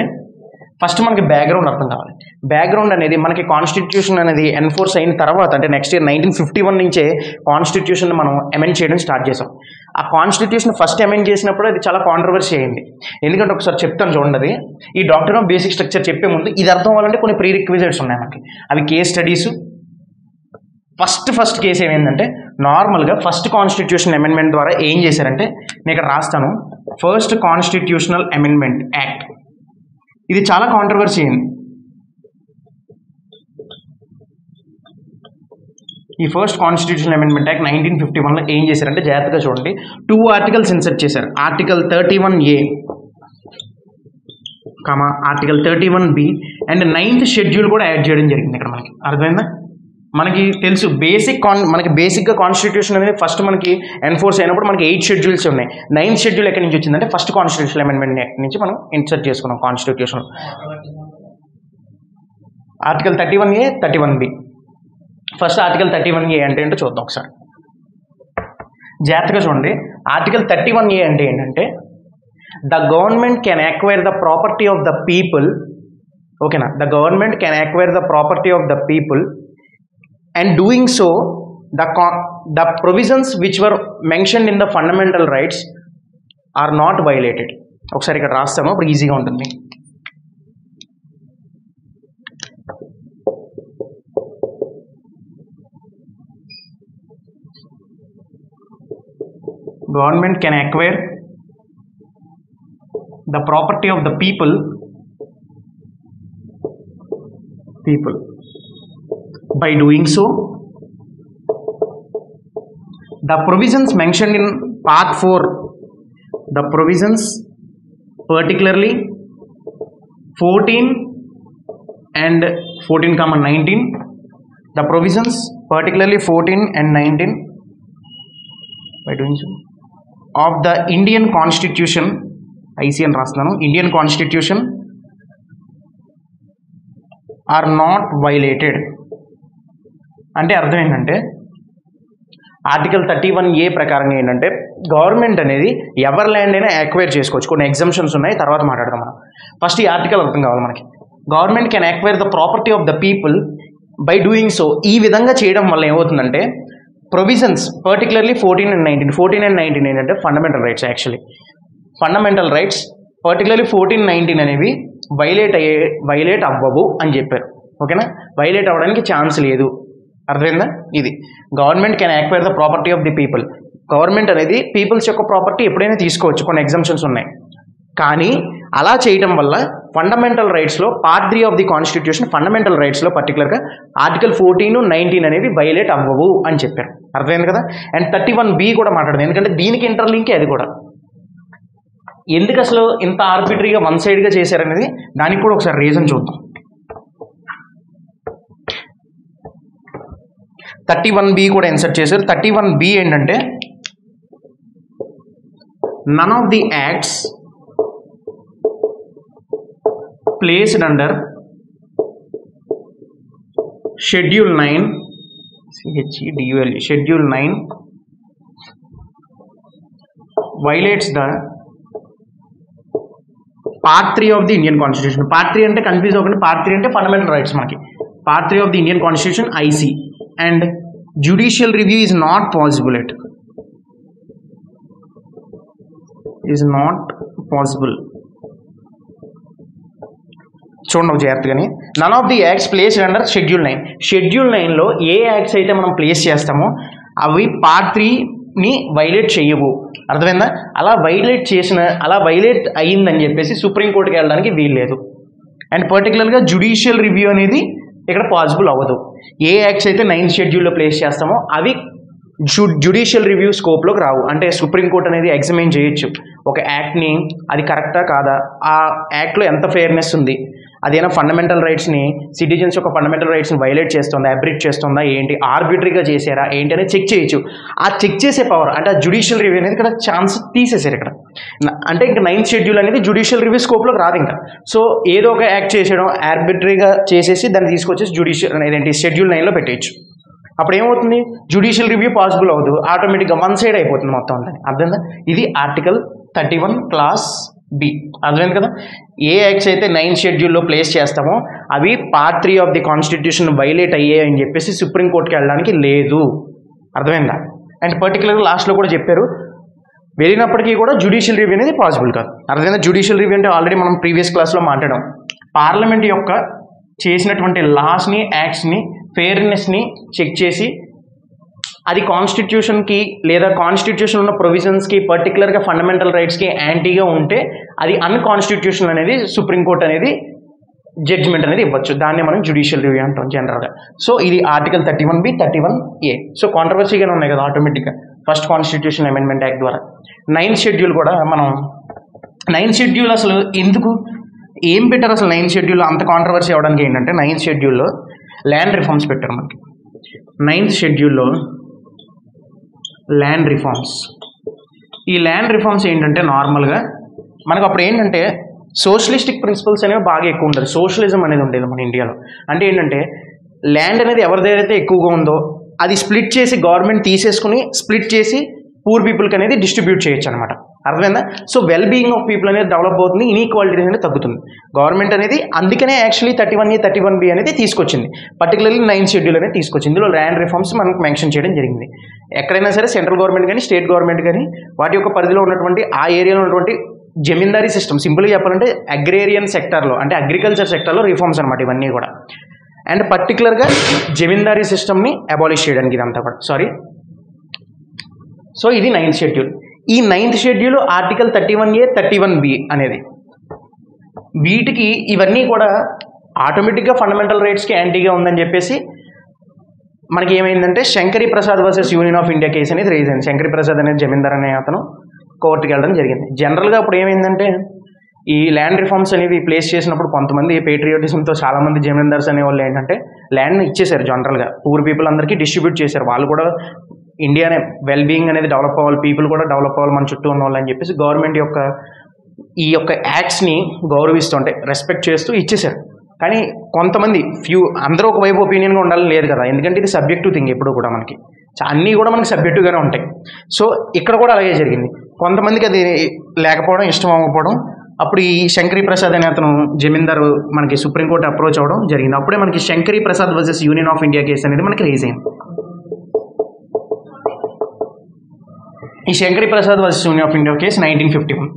A: ఫస్ట్ మనకి బ్యాక్గ్రౌండ్ అర్థం కావాలి. బ్యాక్గ్రౌండ్ అనేది మనకి కాన్స్టిట్యూషన్ అనేది ఎన్ఫోర్స్ అయిన తర్వాత, అంటే నెక్స్ట్ ఇయర్ 1951 నుంచే కాన్స్టిట్యూషన్ మనం అమెండ్ చేయడం స్టార్ట్ చేసాం. ఆ కాన్స్టిట్యూషన్ ఫస్ట్ అమెండ్ చేసినప్పుడు అది చాలా కాంట్రవర్సీ అయింది. ఎందుకంటే ఒకసారి చెప్తాను చూడండి. అది ఈ డాక్ట్రిన్ ఆఫ్ బేసిక్ స్ట్రక్చర్ చెప్పే ముందు ఇది అర్థం అవ్వాలంటే కొన్ని ప్రీ రిక్విజిట్స్ ఉన్నాయి మనకి. అవి కేస్ స్టడీస్. ఫస్ట్ కేసు ఏమైందంటే నార్మల్గా ఫస్ట్ కాన్స్టిట్యూషన్ అమెండ్మెంట్ ద్వారా ఏం చేశారంటే నేను ఇక్కడ రాస్తాను, ఫస్ట్ కాన్స్టిట్యూషనల్ అమెండ్మెంట్ యాక్ట్. ఇది చాలా కాంట్రవర్సీ అయింది. ఈ ఫస్ట్ కాన్స్టిట్యూషనల్ అమెండ్మెంట్ యాక్ట్ 1951లో ఏం చేశారంటే జాగ్రత్తగా చూడండి, 2 ఆర్టికల్స్ ఇన్సర్ట్ చేశారు. Article 31A, article 31B and 9th schedule కూడా యాడ్ చేయడం జరిగింది ఇక్కడ మనకి. అర్థమైందా? మనకి తెలుసు మనకి బేసిక్గా కాన్స్టిట్యూషన్ అనేది ఫస్ట్ మనకి ఎన్ఫోర్స్ అయినప్పుడు మనకి 8 షెడ్యూల్స్ ఉన్నాయి. 9th షెడ్యూల్ ఎక్కడి నుంచి వచ్చిందంటే ఫస్ట్ కాన్స్టిట్యూషనల్ అమెండ్మెంట్ యాక్ట్ నుంచి మనం ఇన్సర్ట్ చేసుకున్నాం constitution. Article 31A 31B. First article 31A అంటే ఏంటో చూద్దాం ఒకసారి. జాగ్రత్తగా చూడండి. ఆర్టికల్ 31A అంటే ఏంటంటే the government can acquire the property of the people. ఓకేనా? The government can acquire the property of the people and doing so the provisions which were mentioned in the fundamental rights are not violated. ఒకసారి ఇక్కడ రాస్తాము, అప్పుడు ఈజీగా ఉంటుంది. Government can acquire the property of the people by doing so the provisions mentioned in part 4, the provisions particularly 14 and 14,19, the provisions particularly 14 and 19 by doing so of the Indian Constitution, ICN రాస్తున్నాను, Indian Constitution are not violated. అంటే అర్థం ఏంటంటే article 31A ప్రకారంగా ఏంటంటే government అనేది ఎవరి land అయినా acquire చేసుకోవచ్చు. కొన్ని ఎగ్జంప్షన్స్ ఉన్నాయి, తర్వాత మాట్లాడదాం మనం. ఫస్ట్ ఈ ఆర్టికల్ అర్థం కావాలి మనకి. Government can acquire the property of the people by doing so. ఈ విధంగా చేయడం వల్ల ఏమవుతుందంటే ప్రొవిజన్స్ పర్టికులర్లీ 14 and 19 ఏంటంటే fundamental rights. Actually fundamental rights particularly 14, 19 అనేవి వైలేట్ అవ్వవు అని చెప్పారు. ఓకేనా? వైలేట్ అవ్వడానికి ఛాన్స్ లేదు. అర్థమైందా? ఇది government can acquire the property of the people. Government అనేది పీపుల్స్ యొక్క ప్రాపర్టీ ఎప్పుడైనా తీసుకోవచ్చు, కొన్ని ఎగ్జంప్షన్స్ ఉన్నాయి. కానీ అలా చేయడం వల్ల ఫండమెంటల్ రైట్స్లో part 3 of the constitution fundamental రైట్స్లో పర్టికులర్గా ఆర్టికల్ 14, 19 అనేవి వైలేట్ అవ్వవు అని చెప్పారు. అర్థమైంది కదా? అండ్ 31B కూడా మాట్లాడదు, ఎందుకంటే దీనికి ఇంటర్లింకే అది కూడా. ఎందుకు అసలు ఇంత ఆర్బిటరీగా వన్ సైడ్గా చేశారనేది దానికి కూడా ఒకసారి రీజన్ చూద్దాం. 31B కూడా ఇన్సర్ట్ చేశారు. 31B ఏంటంటే none of the acts placed under schedule 9 CHEDULE Schedule 9 violates the Part 3 of the Indian Constitution. Part 3 అంటే కన్ఫ్యూజ్ అవ్వకండి. Part 3 అంటే ఫండమెంటల్ రైట్స్ మనకి. Part 3 of the Indian Constitution IC and judicial review is not possible. It is not possible. చూడండి జాగ్రత్తగాని. None of the acts placed under schedule 9. Schedule 9లో ఏ acts అయితే మనం ప్లేస్ చేస్తామో అవి పార్ట్ 3ని వైలేట్ చేయవు. అర్థమైందా? అలా వైలేట్ అయ్యిందని చెప్పేసి సుప్రీంకోర్టుకి వెళ్ళడానికి వీల్లేదు. అండ్ పర్టికులర్గా జ్యుడిషియల్ రివ్యూ అనేది ఇక్కడ పాసిబుల్ అవ్వదు. ఏ యాక్ట్స్ అయితే 9th షెడ్యూల్లో ప్లేస్ చేస్తామో అవి జ్యుడిషియల్ రివ్యూ స్కోప్లోకి రావు. అంటే సుప్రీంకోర్టు అనేది ఎగ్జామిన్ చేయొచ్చు ఒక యాక్ట్ని, అది కరెక్టా కాదా, ఆ యాక్ట్లో ఎంత ఫెయిర్నెస్ ఉంది, అదేనా ఫండమెంటల్ రైట్స్ని, సిటిజన్స్ యొక్క ఫండమెంటల్ రైట్స్ని వైలేట్ చేస్తుందా, అబ్రిట్ చేస్తుందా, ఏంటి ఆర్బిటరీగా చేశారా ఏంటి అనేది చెక్ చేయొచ్చు. ఆ చెక్ చేసే పవర్ అంటే ఆ జ్యుడిషియల్ రివ్యూ అనేది ఇక్కడ ఛాన్స్ తీసేశారు ఇక్కడ. అంటే ఇంకా 9th షెడ్యూల్ అనేది జ్యుడిషియల్ రివ్యూ స్కోప్లోకి రాదు ఇంకా. సో ఏదో ఒక యాక్ట్ చేసేయడం ఆర్బిటరీగా చేసేసి దాన్ని తీసుకొచ్చేసి షెడ్యూల్ 9లో పెట్టేయచ్చు. అప్పుడు ఏమవుతుంది? జ్యుడిషియల్ రివ్యూ పాసిబుల్ అవ్వదు, ఆటోమేటిక్గా వన్ సైడ్ అయిపోతుంది మొత్తం అంతా. అర్థమైందా? ఇది ఆర్టికల్ 31 క్లాస్ బి. అర్థమైంది కదా? ఏ యాక్ట్స్ అయితే 9th షెడ్యూల్లో ప్లేస్ చేస్తామో అవి part 3 of the constitution violate అయ్యాయి అని చెప్పేసి సుప్రీంకోర్టుకి వెళ్ళడానికి లేదు. అర్థమైందా? అండ్ పర్టికులర్గా లాస్ట్లో కూడా చెప్పారు, వెళ్ళినప్పటికీ కూడా జ్యుడిషియల్ రివ్యూ అనేది పాసిబుల్ కాదు. అర్థమైందా? జ్యుడిషియల్ రివ్యూ అంటే ఆల్రెడీ మనం ప్రీవియస్ క్లాస్లో మాట్లాడాం. పార్లమెంట్ యొక్క చేసినటువంటి లాస్ని, యాక్ట్స్ని, ఫెయిర్నెస్ని చెక్ చేసి అది కాన్స్టిట్యూషన్కి లేదా కాన్స్టిట్యూషన్ ఉన్న ప్రొవిజన్స్కి పర్టికులర్గా ఫండమెంటల్ రైట్స్కి యాంటీగా ఉంటే అది అన్కాన్స్టిట్యూషనల్ అనేది సుప్రీంకోర్టు అనేది జడ్జిమెంట్ అనేది ఇవ్వచ్చు. దాన్ని మనం జ్యుడిషియల్ రివ్యూ అంటాం జనరల్గా. సో ఇది ఆర్టికల్ 31B 31A. సో కాంట్రవర్సీగానే ఉన్నాయి కదా ఆటోమేటిక్గా ఫస్ట్ కాన్స్టిట్యూషన్ అమెండ్మెంట్ యాక్ట్ ద్వారా. 9th షెడ్యూల్ కూడా మనం 9th షెడ్యూల్ అసలు ఎందుకు ఏం పెట్టారు అసలు 9th షెడ్యూల్లో అంత కాంట్రవర్సీ అవ్వడానికి ఏంటంటే 9th షెడ్యూల్లో ల్యాండ్ రిఫార్మ్స్ పెట్టారు మనకి. 9th షెడ్యూల్లో ల్యాండ్ రిఫార్మ్స్. ఈ ల్యాండ్ రిఫార్మ్స్ ఏంటంటే నార్మల్గా మనకు అప్పుడు ఏంటంటే సోషలిస్టిక్ ప్రిన్సిపల్స్ అనేవి బాగా ఎక్కువ ఉంటుంది. సోషలిజం అనేది ఉండేది మన ఇండియాలో. అంటే ఏంటంటే ల్యాండ్ అనేది ఎవరి దగ్గర అయితే ఎక్కువగా ఉందో అది స్ప్లిట్ చేసి గవర్నమెంట్ తీసేసుకుని స్ప్లిట్ చేసి పూర్ పీపుల్కి అనేది డిస్ట్రిబ్యూట్ చేయొచ్చు అనమాట. అర్థమైందా? So well being of people అనేది డెవలప్ అవుతుంది, ఇన్ఈక్వాలిటీ అనేది తగ్గుతుంది. గవర్నమెంట్ అనేది అందుకనే యాక్చువల్లీ 31A 31B అనేది తీసుకొచ్చింది. పర్టికులర్లీ 9th షెడ్యూల్ అనేది తీసుకొచ్చింది. ఇందులో ల్యాండ్ రిఫార్మ్స్ మనకు మెన్షన్ చేయడం జరిగింది. ఎక్కడైనా సరే సెంట్రల్ గవర్నమెంట్ కానీ స్టేట్ గవర్నమెంట్ కానీ వాటి యొక్క పరిధిలో ఉన్నటువంటి ఆ ఏరియాలో ఉన్నటువంటి జమీందారీ సిస్టమ్, సింపుల్గా చెప్పాలంటే అగ్రేరియన్ సెక్టర్లో అంటే అగ్రికల్చర్ సెక్టర్లో రిఫార్మ్స్ అనమాట ఇవన్నీ కూడా. అండ్ పర్టికులర్గా జమీందారీ సిస్టమ్ని అబాలిష్ చేయడానికి ఇదంతా కూడా సో ఇది 9th షెడ్యూల్. ఈ 9th schedule article 31A 31B అనేది వీటికి ఇవన్నీ కూడా ఆటోమేటిక్గా ఫండమెంటల్ రైట్స్కి యాంటీగా ఉందని చెప్పేసి మనకి ఏమైందంటే Shankari Prasad versus union of India case అనేది రేజ్ అయింది. శంకరీ ప్రసాద్ అనేది జమీందార్ అనే అతను కోర్టుకి వెళ్ళడం జరిగింది. జనరల్గా అప్పుడు ఏమైందంటే ఈ ల్యాండ్ రిఫార్మ్స్ అనేవి ప్లేస్ చేసినప్పుడు కొంతమంది పేట్రియోటిజంతో చాలామంది జమీందార్స్ అనేవాళ్ళు ఏంటంటే ల్యాండ్ని ఇచ్చేశారు. జనరల్గా పూర్ పీపుల్ అందరికీ డిస్ట్రిబ్యూట్ చేశారు. వాళ్ళు కూడా ఇండియానే వెల్ బీయింగ్ అనేది డెవలప్ అవ్వాలి, పీపుల్ కూడా డెవలప్ అవ్వాలి మన చుట్టూ ఉన్న వాళ్ళు అని చెప్పేసి గవర్నమెంట్ యొక్క ఈ యొక్క యాక్ట్స్ని గౌరవిస్తూ అంటే రెస్పెక్ట్ చేస్తూ ఇచ్చేశారు. కానీ కొంతమంది అందరూ ఒకవైపు ఒపీనియన్గా ఉండాలని లేదు కదా, ఎందుకంటే ఇది సబ్జెక్టివ్ థింగ్ ఎప్పుడు కూడా మనకి అన్నీ కూడా మనకి సబ్జెక్టివ్గానే ఉంటాయి. సో ఇక్కడ కూడా అలాగే జరిగింది. కొంతమందికి అది లేకపోవడం, ఇష్టం అవ్వకపోవడం, అప్పుడు ఈ శంకరీ ప్రసాద్ అనే అతను జమీందారు మనకి సుప్రీంకోర్టు అప్రోచ్ అవ్వడం జరిగింది. అప్పుడే మనకి Shankari Prasad versus union of India case అనేది మనకి రేజ్ అయింది. ఈ Shankari Prasad versus union of India case 1951.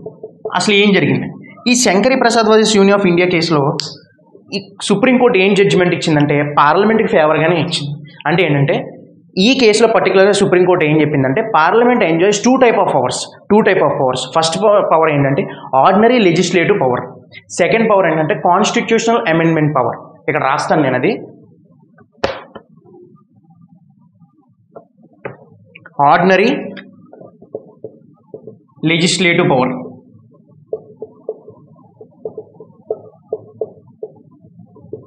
A: అసలు ఏం జరిగింది? ఈ Shankari Prasad versus union of India కేసులో ఈ సుప్రీంకోర్టు ఏం జడ్జిమెంట్ ఇచ్చిందంటే పార్లమెంట్కి ఫేవర్గానే ఇచ్చింది. అంటే ఏంటంటే ఈ కేసులో పర్టికులర్గా సుప్రీంకోర్టు ఏం చెప్పిందంటే parliament enjoys two type of powers. First power ఏంటంటే ordinary legislative power. Second power ఏంటంటే కాన్స్టిట్యూషనల్ అమెండ్మెంట్ పవర్. ఇక్కడ రాస్తాను నేను అది. Ordinary legislative power,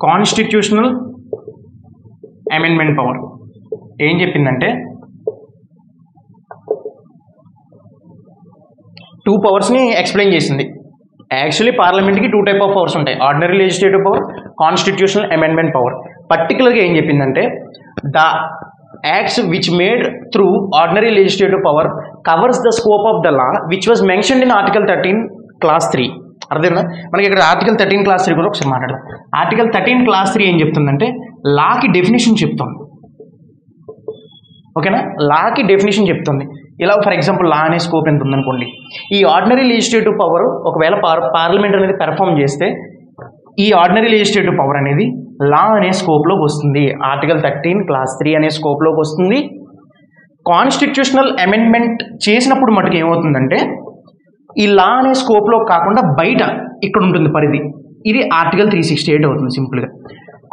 A: constitutional amendment power. ఏం చెప్పిందంటే 2 పవర్స్ని ఎక్స్ప్లెయిన్ చేసింది. యాక్చువల్లీ పార్లమెంట్కి 2 టైప్ ఆఫ్ పవర్స్ ఉంటాయి, ordinary legislative power, constitutional amendment power. పర్టికులర్గా ఏం చెప్పిందంటే the acts which made through ordinary legislative power covers the scope of the law which was mentioned in article 13 class 3. అర్థమైందా? మనకి ఇక్కడ article 13 class 3 కూడా ఒకసారి మాట్లాడదాం. ఆర్టికల్ 13 క్లాస్ 3 ఏం చెప్తుందంటే లాకి డెఫినేషన్ చెప్తుంది. ఓకేనా? లాకి డెఫినేషన్ చెప్తుంది. ఇలా ఫర్ ఎగ్జాంపుల్ లా అనే స్కోప్ ఎంత ఉందనుకోండి, ఈ ఆర్డినరీ లెజిస్లేటివ్ పవర్ ఒకవేళ పార్లమెంట్ అనేది పెర్ఫామ్ చేస్తే ఈ ఆర్డినరీ లెజిస్లేటివ్ పవర్ అనేది లా అనే స్కోప్లోకి వస్తుంది. ఆర్టికల్ 13 క్లాస్ 3 అనే స్కోప్లోకి వస్తుంది. కాన్స్టిట్యూషనల్ అమెండ్మెంట్ చేసినప్పుడు మటుకు ఏమవుతుందంటే ఈ లా అనే స్కోప్లో కాకుండా బయట ఇక్కడ ఉంటుంది పరిధి. ఇది ఆర్టికల్ 368 అవుతుంది. సింపుల్గా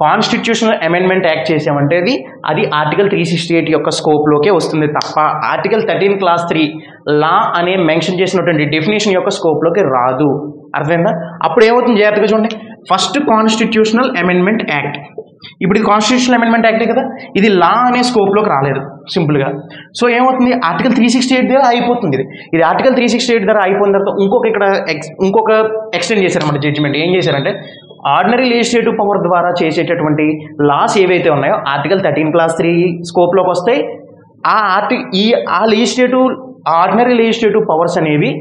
A: కాన్స్టిట్యూషనల్ అమెండ్మెంట్ యాక్ట్ చేసామంటే అది ఆర్టికల్ 368 యొక్క స్కోప్లోకే వస్తుంది తప్ప ఆర్టికల్ 13 క్లాస్ 3 లా అనే మెన్షన్ చేసినటువంటి డెఫినేషన్ యొక్క స్కోప్లోకి రాదు. అర్థమైందా? అప్పుడు ఏమవుతుంది జాగ్రత్తగా చూడండి. ఫస్ట్ కాన్స్టిట్యూషనల్ అమెండ్మెంట్ యాక్ట్, ఇప్పుడు ఇది కాన్స్టిట్యూషనల్ అమెండ్మెంట్ యాక్టే కదా, ఇది లా అనే స్కోప్లోకి రాలేదు సింపుల్గా. సో ఏమవుతుంది, ఆర్టికల్ 368 దగ్గర అయిపోతుంది. ఇది ఆర్టికల్ 368 దగ్గర అయిపోయిన తర్వాత ఇంకొక ఎక్స్టెండ్ చేశారన్నమాట జడ్జిమెంట్. ఏం చేశారంటే ఆర్డినరీ లెజిస్లేటివ్ పవర్ ద్వారా చేసేటటువంటి లాస్ ఏవైతే ఉన్నాయో ఆర్టికల్ 13 క్లాస్ 3 స్కోప్లోకి వస్తాయి. ఆర్డినరీ లెజిస్లేటివ్ పవర్స్ అనేవి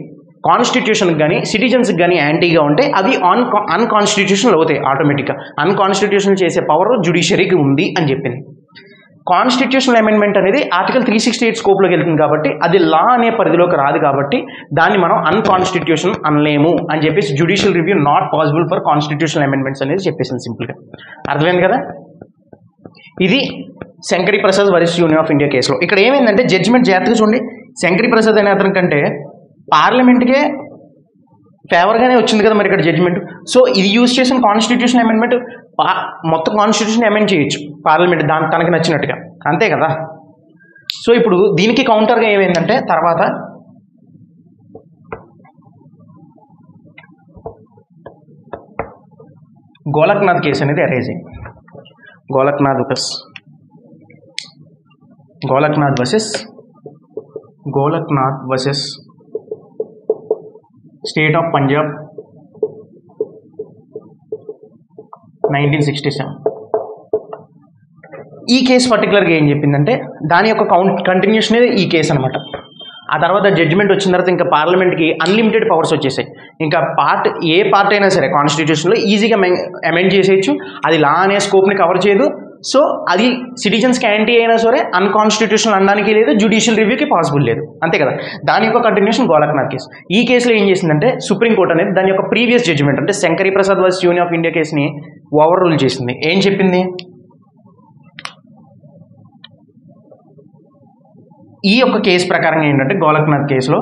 A: కాన్స్టిట్యూషన్కి కానీ సిటిజన్స్కి కానీ యాంటీగా ఉంటే అవి అన్కాన్స్టిట్యూషనల్ అవుతాయి. ఆటోమేటిక్గా అన్కాన్స్టిట్యూషనల్ చేసే పవర్ జ్యుడిషియరీకి ఉంది అని చెప్పింది. కాన్స్టిట్యూషనల్ అమెండ్మెంట్ అనేది ఆర్టికల్ 368 స్కోప్లోకి వెళ్తుంది కాబట్టి అది లా అనే పరిధిలోకి రాదు కాబట్టి దాన్ని మనం అన్కాన్స్టిట్యూషన్ అనలేము అని చెప్పేసి judicial review not possible for constitutional amendments అనేది చెప్పేసింది సింపుల్గా. అర్థమైంది కదా? ఇది Shankari Prasad versus union of India కేసులో ఇక్కడ ఏమైందంటే జడ్జిమెంట్ జాగ్రత్తగా చూడండి. శంకరి ప్రసాద్ అనే అతని కంటే పార్లమెంట్కే ఫేవర్గానే వచ్చింది కదా మరి ఇక్కడ జడ్జిమెంట్. సో ఇది యూజ్ చేసిన కాన్స్టిట్యూషన్ అమెండ్మెంట్ మొత్తం కాన్స్టిట్యూషన్ అమెండ్ చేయొచ్చు పార్లమెంట్ తనకి నచ్చినట్టుగా, అంతే కదా. సో ఇప్పుడు దీనికి కౌంటర్గా ఏమైందంటే తర్వాత గోలక్నాథ్ కేసు అనేది అరైజ్ అయింది. Golaknath versus state of Punjab 1967. ఈ కేసు పర్టికులర్గా ఏం చెప్పిందంటే దాని యొక్క కంటిన్యూషన్ ఈ కేసు అనమాట. ఆ తర్వాత జడ్జిమెంట్ వచ్చిన తర్వాత ఇంకా పార్లమెంట్కి అన్లిమిటెడ్ పవర్స్ వచ్చేసాయి. ఇంకా ఏ పార్ట్ అయినా సరే కాన్స్టిట్యూషన్లో ఈజీగా అమెండ్ చేసేయచ్చు. అది లా అనే స్కోప్ని కవర్ చేయదు. సో అది సిటిజన్స్కి యాంటీ అయినా సరే అన్కాన్స్టిట్యూషనల్ అనడానికి లేదు, జ్యుడిషియల్ రివ్యూకి పాసిబుల్ లేదు, అంతే కదా. దాని యొక్క కంటిన్యూషన్ గోలక్నాథ్ కేసు. ఈ కేసులో ఏం చేసిందంటే సుప్రీంకోర్టు అనేది దాని యొక్క ప్రీవియస్ జడ్జిమెంట్ అంటే Shankari Prasad versus union of India కేసుని ఓవర్ రూల్ చేసింది. ఏం చెప్పింది, ఈ యొక్క కేసు ప్రకారంగా ఏంటంటే గోలక్నాథ్ కేసులో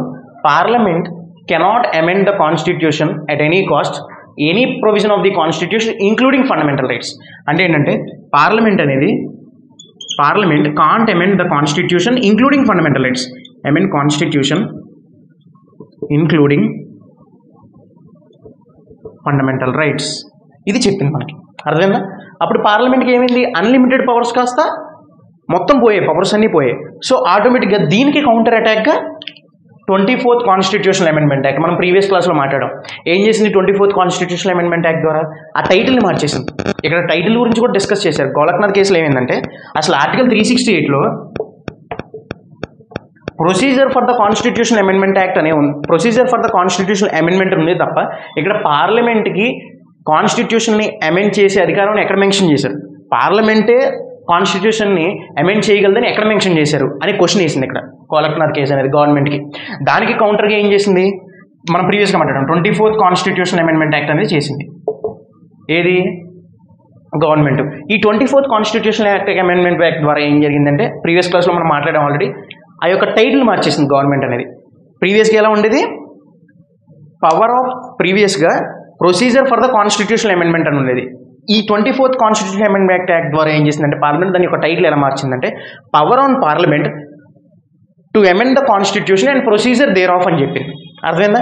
A: parliament cannot amend the constitution at any cost any provision of the constitution including fundamental rights. అంటే ఏంటంటే parliament can't amend the constitution including fundamental rights. Amend constitution including fundamental rights, ఇది చెప్పింది మనకి. అర్థమైందా? అప్పుడు పార్లమెంట్కి ఏమైంది, అన్లిమిటెడ్ పవర్స్ కాస్త మొత్తం పోయాయి, పవర్స్ అన్నీ పోయాయి. సో ఆటోమేటిక్గా దీనికి కౌంటర్ అటాక్గా 24th కాన్స్టిట్యూషనల్ అమెండ్మెంట్ యాక్ట్ మనం ప్రీవియస్ క్లాస్లో మాట్లాడాం. ఏం చేసింది 24th కాన్స్టిట్యూషనల్ అమెండ్మెంట్ యాక్ట్ ద్వారా ఆ టైటిల్ని మార్చేసింది. ఇక్కడ టైటిల్ గురించి కూడా డిస్కస్ చేశారు. గోలక్నాథ్ కేసులో ఏమైందంటే అసలు ఆర్టికల్ 368లో procedure for the constitutional amendment act అనే ఉంది, procedure for the constitutional amendment ఉంది తప్ప ఇక్కడ పార్లమెంట్కి కాన్స్టిట్యూషన్ని అమెండ్ చేసే అధికారం ఎక్కడ మెన్షన్ చేశారు, పార్లమెంటే కాన్స్టిట్యూషన్ని అమెండ్ చేయగలదని ఎక్కడ మెన్షన్ చేశారు అని క్వశ్చన్ వేసింది ఇక్కడ గోలక్నాథ్ కేసు అనేది గవర్నమెంట్కి. దానికి కౌంటర్గా ఏం చేసింది, మనం ప్రీవియస్గా మాట్లాడాం 24th కాన్స్టిట్యూషనల్ అమెండ్మెంట్ యాక్ట్ అనేది చేసింది. ఏది గవర్నమెంట్. ఈ 24th కాన్స్టిట్యూషనల్ అమెండ్మెంట్ యాక్ట్ ద్వారా ఏం జరిగిందంటే ప్రీవియస్ క్లాస్లో మనం మాట్లాడాం ఆల్రెడీ, ఆ యొక్క టైటిల్ మార్చేసింది గవర్నమెంట్ అనేది. ప్రీవియస్గా ఎలా ఉండేది, పవర్ ఆఫ్ ప్రీవియస్గా procedure for the constitutional amendment అని ఉండేది. ఈ 24th కాన్స్టిట్యూషన్ అమెండ్మెంట్ యాక్ట్ ద్వారా ఏం చేసిందంటే పార్లమెంట్ దాని యొక్క టైటిల్ ఎలా మార్చిందంటే power on parliament to amend the constitution and procedure there of అని చెప్పింది. అర్థమైందా?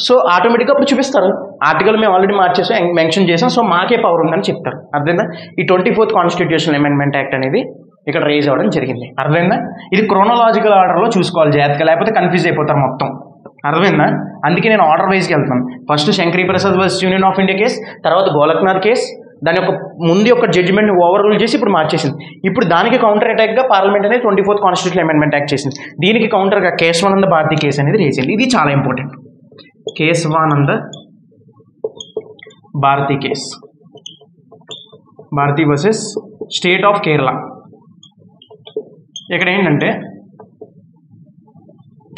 A: సో ఆటోమేటిక్గా అప్పుడు చూపిస్తారు ఆర్టికల్ మేము ఆల్రెడీ మార్చేసాం, మెన్షన్ చేసాం, సో మాకే పవర్ ఉందని చెప్తారు. అర్థమైందా? ఈ 24th కాన్స్టిట్యూషనల్ అమెండ్మెంట్ యాక్ట్ అనేది ఇక్కడ రేజ్ అవ్వడం జరిగింది. అర్థమైందా? ఇది క్రోనలాజికల్ ఆర్డర్లో చూసుకోవాలి జాగ్రత్తగా, లేకపోతే కన్ఫ్యూజ్ అయిపోతారు మొత్తం. అర్థమైందా? అందుకే నేను ఆర్డర్ వైజ్కి వెళ్తాను. First Shankari Prasad versus union of India case, తర్వాత గోలక్నాథ్ కేస్, దాని యొక్క ముందు యొక్క జడ్జిమెంట్ ఓవర్ రూల్ చేసి ఇప్పుడు మార్చేసింది. ఇప్పుడు దానికి కౌంటర్ అటాక్గా పార్లమెంట్ అనేది 24th కాన్స్టిట్యూషన్ అమెండ్మెంట్ యాక్ట్ చేసింది. దీనికి కౌంటర్గా కేశవానంద భారతి కేసు అనేది రేస్ అయింది. ఇది చాలా important. Kesavananda Bharati case, Bharati versus state of Kerala. ఇక్కడ ఏంటంటే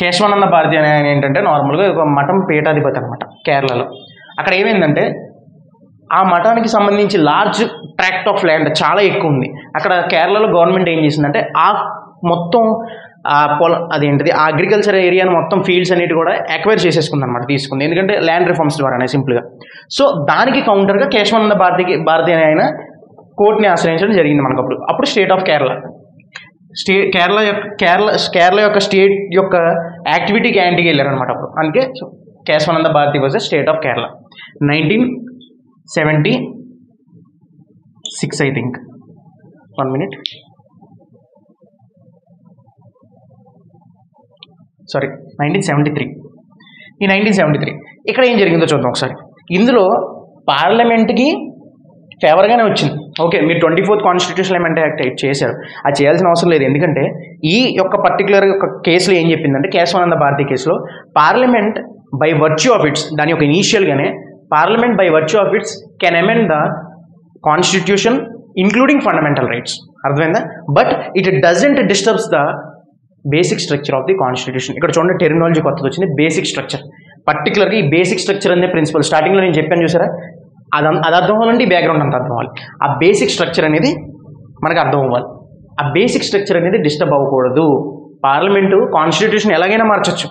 A: కేశవానంద భారతి అనే ఆయన ఏంటంటే నార్మల్గా ఒక మఠం పీఠాధిపతి అనమాట కేరళలో. అక్కడ ఏమైందంటే ఆ మఠానికి సంబంధించి లార్జ్ ట్రాక్ట్ ఆఫ్ ల్యాండ్ చాలా ఎక్కువ ఉంది. అక్కడ కేరళలో గవర్నమెంట్ ఏం చేసిందంటే ఆ మొత్తం అదేంటిది అగ్రికల్చర్ ఏరియాను మొత్తం ఫీల్డ్స్ అన్నిటి కూడా ఎక్వైర్ చేసేసుకుంది అనమాట, తీసుకుంది. ఎందుకంటే ల్యాండ్ రిఫార్మ్స్ ద్వారానే సింపుల్గా. సో దానికి కౌంటర్గా కేశవానంద భారతి అనే ఆయన కోర్టుని ఆశ్రయించడం జరిగింది మనకు. అప్పుడు స్టేట్ ఆఫ్ కేరళ కేరళ యొక్క స్టేట్ యొక్క యాక్టివిటీకి యాంటీకి వెళ్ళారనమాట అప్పుడు. అందుకే Kesavananda Bharati versus state of Kerala 1976 I think. 1 minute, sorry 1973. ఈ 1973 ఇక్కడ ఏం జరిగిందో చూద్దాం ఒకసారి. ఇందులో పార్లమెంట్కి ఫేవర్గానే వచ్చింది. ఓకే, మీరు 24th కాన్స్టిట్యూషన్ అమెండ్మెంట్ యాక్ట్ చేశారు, అది చేయాల్సిన అవసరం లేదు. ఎందుకంటే ఈ యొక్క పర్టికులర్ యొక్క కేసులో ఏం చెప్పిందంటే కేశవానంద భారతి కేసులో parliament by virtue of its, దాని యొక్క ఇనీషియల్గానే parliament by virtue of its can amend the constitution including fundamental rights. అర్థమైందా? But it doesn't disturbs the basic structure of the constitution. ఇక్కడ చూడండి టెర్మినాలజీ కొత్తది వచ్చింది, బేసిక్ స్ట్రక్చర్. పర్టికులర్గా ఈ బేసిక్ స్ట్రక్చర్ అనే ప్రిన్సిపల్ స్టార్టింగ్లో నేను చెప్పాను చూసారా, అది అర్థం అవ్వాలంటే ఈ బ్యాక్గ్రౌండ్ అంతా అర్థం అవ్వాలి. ఆ బేసిక్ స్ట్రక్చర్ అనేది మనకు అర్థం అవ్వాలి. ఆ బేసిక్ స్ట్రక్చర్ అనేది డిస్టర్బ్ అవ్వకూడదు. పార్లమెంటు కాన్స్టిట్యూషన్ ఎలాగైనా మార్చచ్చు,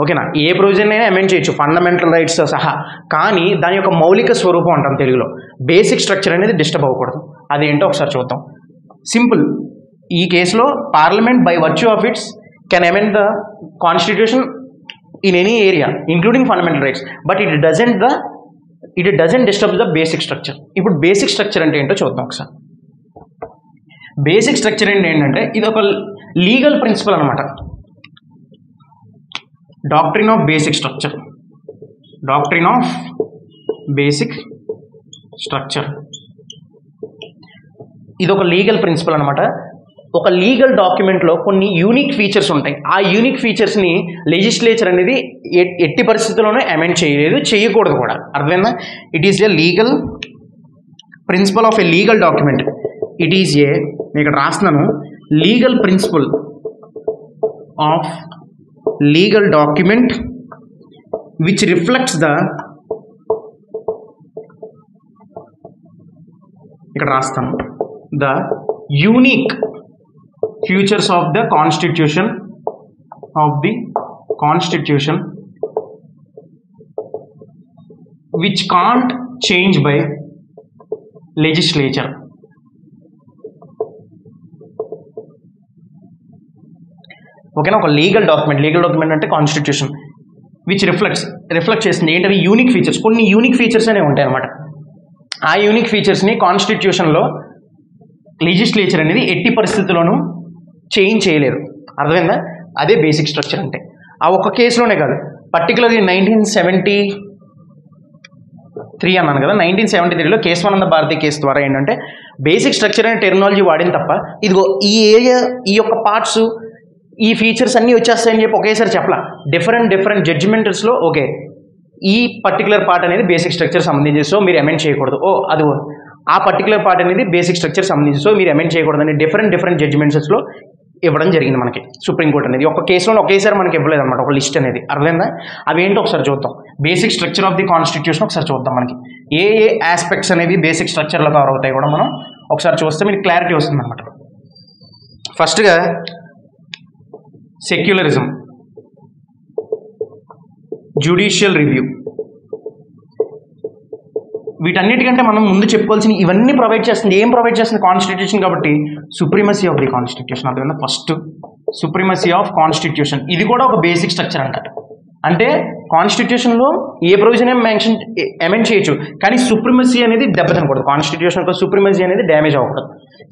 A: ఓకేనా, ఏ ప్రొవిజన్ అయినా అమెండ్ చేయొచ్చు ఫండమెంటల్ రైట్స్తో సహా. కానీ దాని యొక్క మౌలిక స్వరూపం అంటాం తెలుగులో, బేసిక్ స్ట్రక్చర్ అనేది డిస్టర్బ్ అవ్వకూడదు. అదేంటో ఒకసారి చూద్దాం. సింపుల్. ఈ కేసులో parliament by virtue of its can amend the constitution in any area including fundamental rights, but it doesn't disturb the basic structure. ఇప్పుడు బేసిక్ స్ట్రక్చర్ అంటే ఏంటో చూద్దాం ఒకసారి. బేసిక్ స్ట్రక్చర్ ఏంటంటే ఇది ఒక లీగల్ ప్రిన్సిపల్ అనమాట. Doctrine of basic structure, doctrine of basic structure ఇది ఒక లీగల్ ప్రిన్సిపల్ అనమాట. ఒక లీగల్ డాక్యుమెంట్లో కొన్ని యూనిక్ ఫీచర్స్ ఉంటాయి. ఆ యూనిక్ ఫీచర్స్ని లెజిస్లేచర్ అనేది ఎట్టి పరిస్థితుల్లోనూ అమెండ్ చేయలేదు, చేయకూడదు కూడా. అర్థమైందా? It is a legal principle of a legal document. It is a, నేను ఇక్కడ రాస్తున్నాను, legal principle of legal document which reflects the, ఇక్కడ రాస్తాను, the unique features of the constitution which can't change by legislature. ఓకేనా? ఒక legal document అంటే constitution which reflect చేస్తుంది ఏంటవి యూనిక్ ఫీచర్స్. కొన్ని యూనిక్ ఫీచర్స్ అనేవి ఉంటాయి అన్నమాట. ఆ యూనిక్ ఫీచర్స్ని కాన్స్టిట్యూషన్లో లెజిస్లేచర్ అనేది ఎట్టి పరిస్థితుల్లోనూ చేంజ్ చేయలేరు. అర్థమైందా? అదే బేసిక్ స్ట్రక్చర్ అంటే. ఆ ఒక్క కేసులోనే కాదు, పర్టికులర్లీ 1973 అన్నాను కదా, 1973లో కేశవానంద భారతి కేసు ద్వారా ఏంటంటే బేసిక్ స్ట్రక్చర్ అనే టెర్మినాలజీ వాడింది తప్ప, ఇదిగో ఈ ఏరియా, ఈ యొక్క పార్ట్స్, ఈ ఫీచర్స్ అన్నీ వచ్చేస్తాయని చెప్పి ఒకేసారి చెప్పలా. డిఫరెంట్ జడ్జిమెంట్స్లో ఓకే ఈ పర్టికులర్ పార్ట్ అనేది బేసిక్ స్ట్రక్చర్ సంబంధించి, సో మీరు అమెండ్ చేయకూడదు. అది ఆ పర్టికులర్ పార్ట్ అనేది బేసిక్ స్ట్రక్చర్ సంబంధించి, సో మీరు అమెండ్ చేయకూడదని డిఫరెంట్ జడ్జిమెంట్స్లో ఇవ్వడం జరిగింది మనకి సుప్రీంకోర్టు అనేది. ఒక కేసులో ఒకేసారి మనకి ఇవ్వలేదు అనమాట, ఒక లిస్ట్ అనేది. అర్థమైందా? అవి ఏంటో ఒకసారి చూద్దాం. Basic structure of the constitution ఒకసారి చూద్దాం. మనకి ఏ ఆస్పెక్ట్స్ అనేవి బేసిక్ స్ట్రక్చర్లో కవర్ అవుతాయి కూడా మనం ఒకసారి చూస్తే మీకు క్లారిటీ వస్తుంది అనమాట. ఫస్ట్గా సెక్యులరిజం, జ్యుడిషియల్ రివ్యూ. వీటన్నిటికంటే మనం ముందు చెప్పుకోవాల్సిన ఇవన్నీ ప్రొవైడ్ చేస్తుంది. ఏం ప్రొవైడ్ చేస్తుంది? కాన్స్టిట్యూషన్ కాబట్టి సుప్రీమసీ ఆఫ్ ది కాన్స్టిట్యూషన్. అర్థమైందా? ఫస్ట్ సుప్రీమసీ ఆఫ్ కాన్స్టిట్యూషన్, ఇది కూడా ఒక బేసిక్ స్ట్రక్చర్ అంట. అంటే కాన్స్టిట్యూషన్లో ఏ ప్రొవిజన్ అమెండ్ చేయొచ్చు, కానీ సుప్రీమసీ అనేది దెబ్బతినకూడదు. కాన్స్టిట్యూషన్ యొక్క సుప్రీమసీ అనేది డ్యామేజ్ అవ్వకూడదు.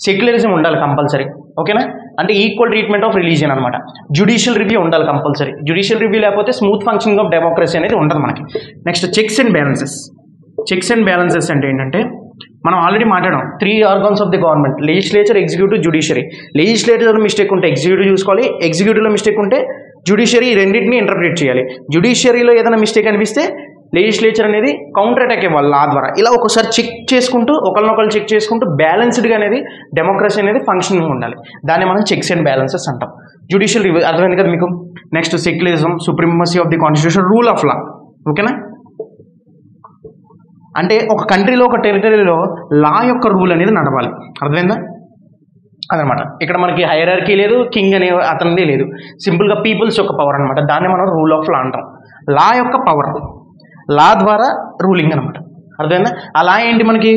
A: సెక్యులరిజం ఉండాలి కంపల్సరీ, ఓకేనా? అంటే ఈక్వల్ ట్రీట్మెంట్ ఆఫ్ రిలీజియన్ అనమాట. జ్యుడిషియల్ రివ్యూ ఉండాలి కంపల్సరీ. జ్యుడిషియల్ రివ్యూ లేకపోతే స్మూత్ ఫంక్షనింగ్ ఆఫ్ డెమోక్రసీ అనేది ఉండదు మనకి. Next checks and balances. Checks and balances అంటే ఏంటంటే మనం ఆల్రెడీ మాట్లాడాం 3 organs of the government, legislature, executive, judiciary. లెజిస్లేచర్లో మిస్టేక్ ఉంటే ఎగ్జిక్యూటివ్ చూసుకోవాలి, ఎగ్జిక్యూటివ్లో మిస్టేక్ ఉంటే జ్యుడిషియరీ, ఈ రెండింటిని ఇంటర్ప్రిట్ చేయాలి. జ్యుడిషియరీలో ఏదైనా మిస్టేక్ అనిపిస్తే లెజిస్లేచర్ అనేది కౌంటర్ అటాక్ ఇవ్వాలి లా ద్వారా. ఇలా ఒకసారి చెక్ చేసుకుంటూ ఒకరినొకరు చెక్ చేసుకుంటూ బ్యాలెన్స్డ్గా అనేది డెమోక్రసీ అనేది ఫంక్షనింగ్ ఉండాలి. దాన్ని మనం చెక్స్ అండ్ బ్యాలెన్సెస్ అంటాం. జ్యుడిషియల్ రివ్యూ అర్థమైంది కదా మీకు. Next secularism, supremacy of the constitution, rule of law. ఓకేనా? అంటే ఒక కంట్రీలో ఒక టెరిటరీలో లా యొక్క రూల్ అనేది నడవాలి. అర్థమైందా? అదనమాట. ఇక్కడ మనకి హైరార్కీ లేదు, కింగ్ అనే అతనిది లేదు, సింపుల్గా పీపుల్స్ యొక్క పవర్ అనమాట. దాన్ని మనం రూల్ ఆఫ్ లా అంటాం. లా యొక్క పవర్, లా ద్వారా రూలింగ్ అనమాట. అర్థమైందా? ఆ లా ఏంటి మనకి?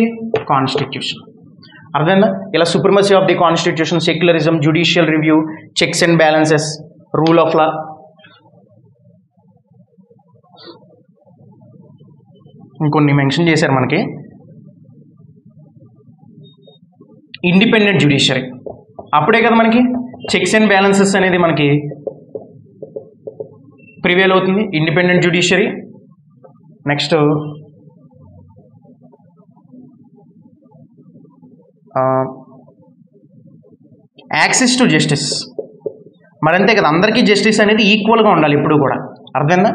A: కాన్స్టిట్యూషన్. అర్థమైందా? ఇలా supremacy of the constitution, secularism, judicial review, checks and balances, rule of law. ఇంకొన్ని మెన్షన్ చేశారు మనకి. ఇండిపెండెంట్ జ్యుడిషియరీ, అప్పుడే కదా మనకి చెక్స్ అండ్ బ్యాలెన్సెస్ అనేది మనకి ప్రివేల్ అవుతుంది. Independent judiciary. Next access to justice. మరంతే కదా, అందరికీ జస్టిస్ అనేది ఈక్వల్గా ఉండాలి ఎప్పుడు కూడా. అర్థమైందా?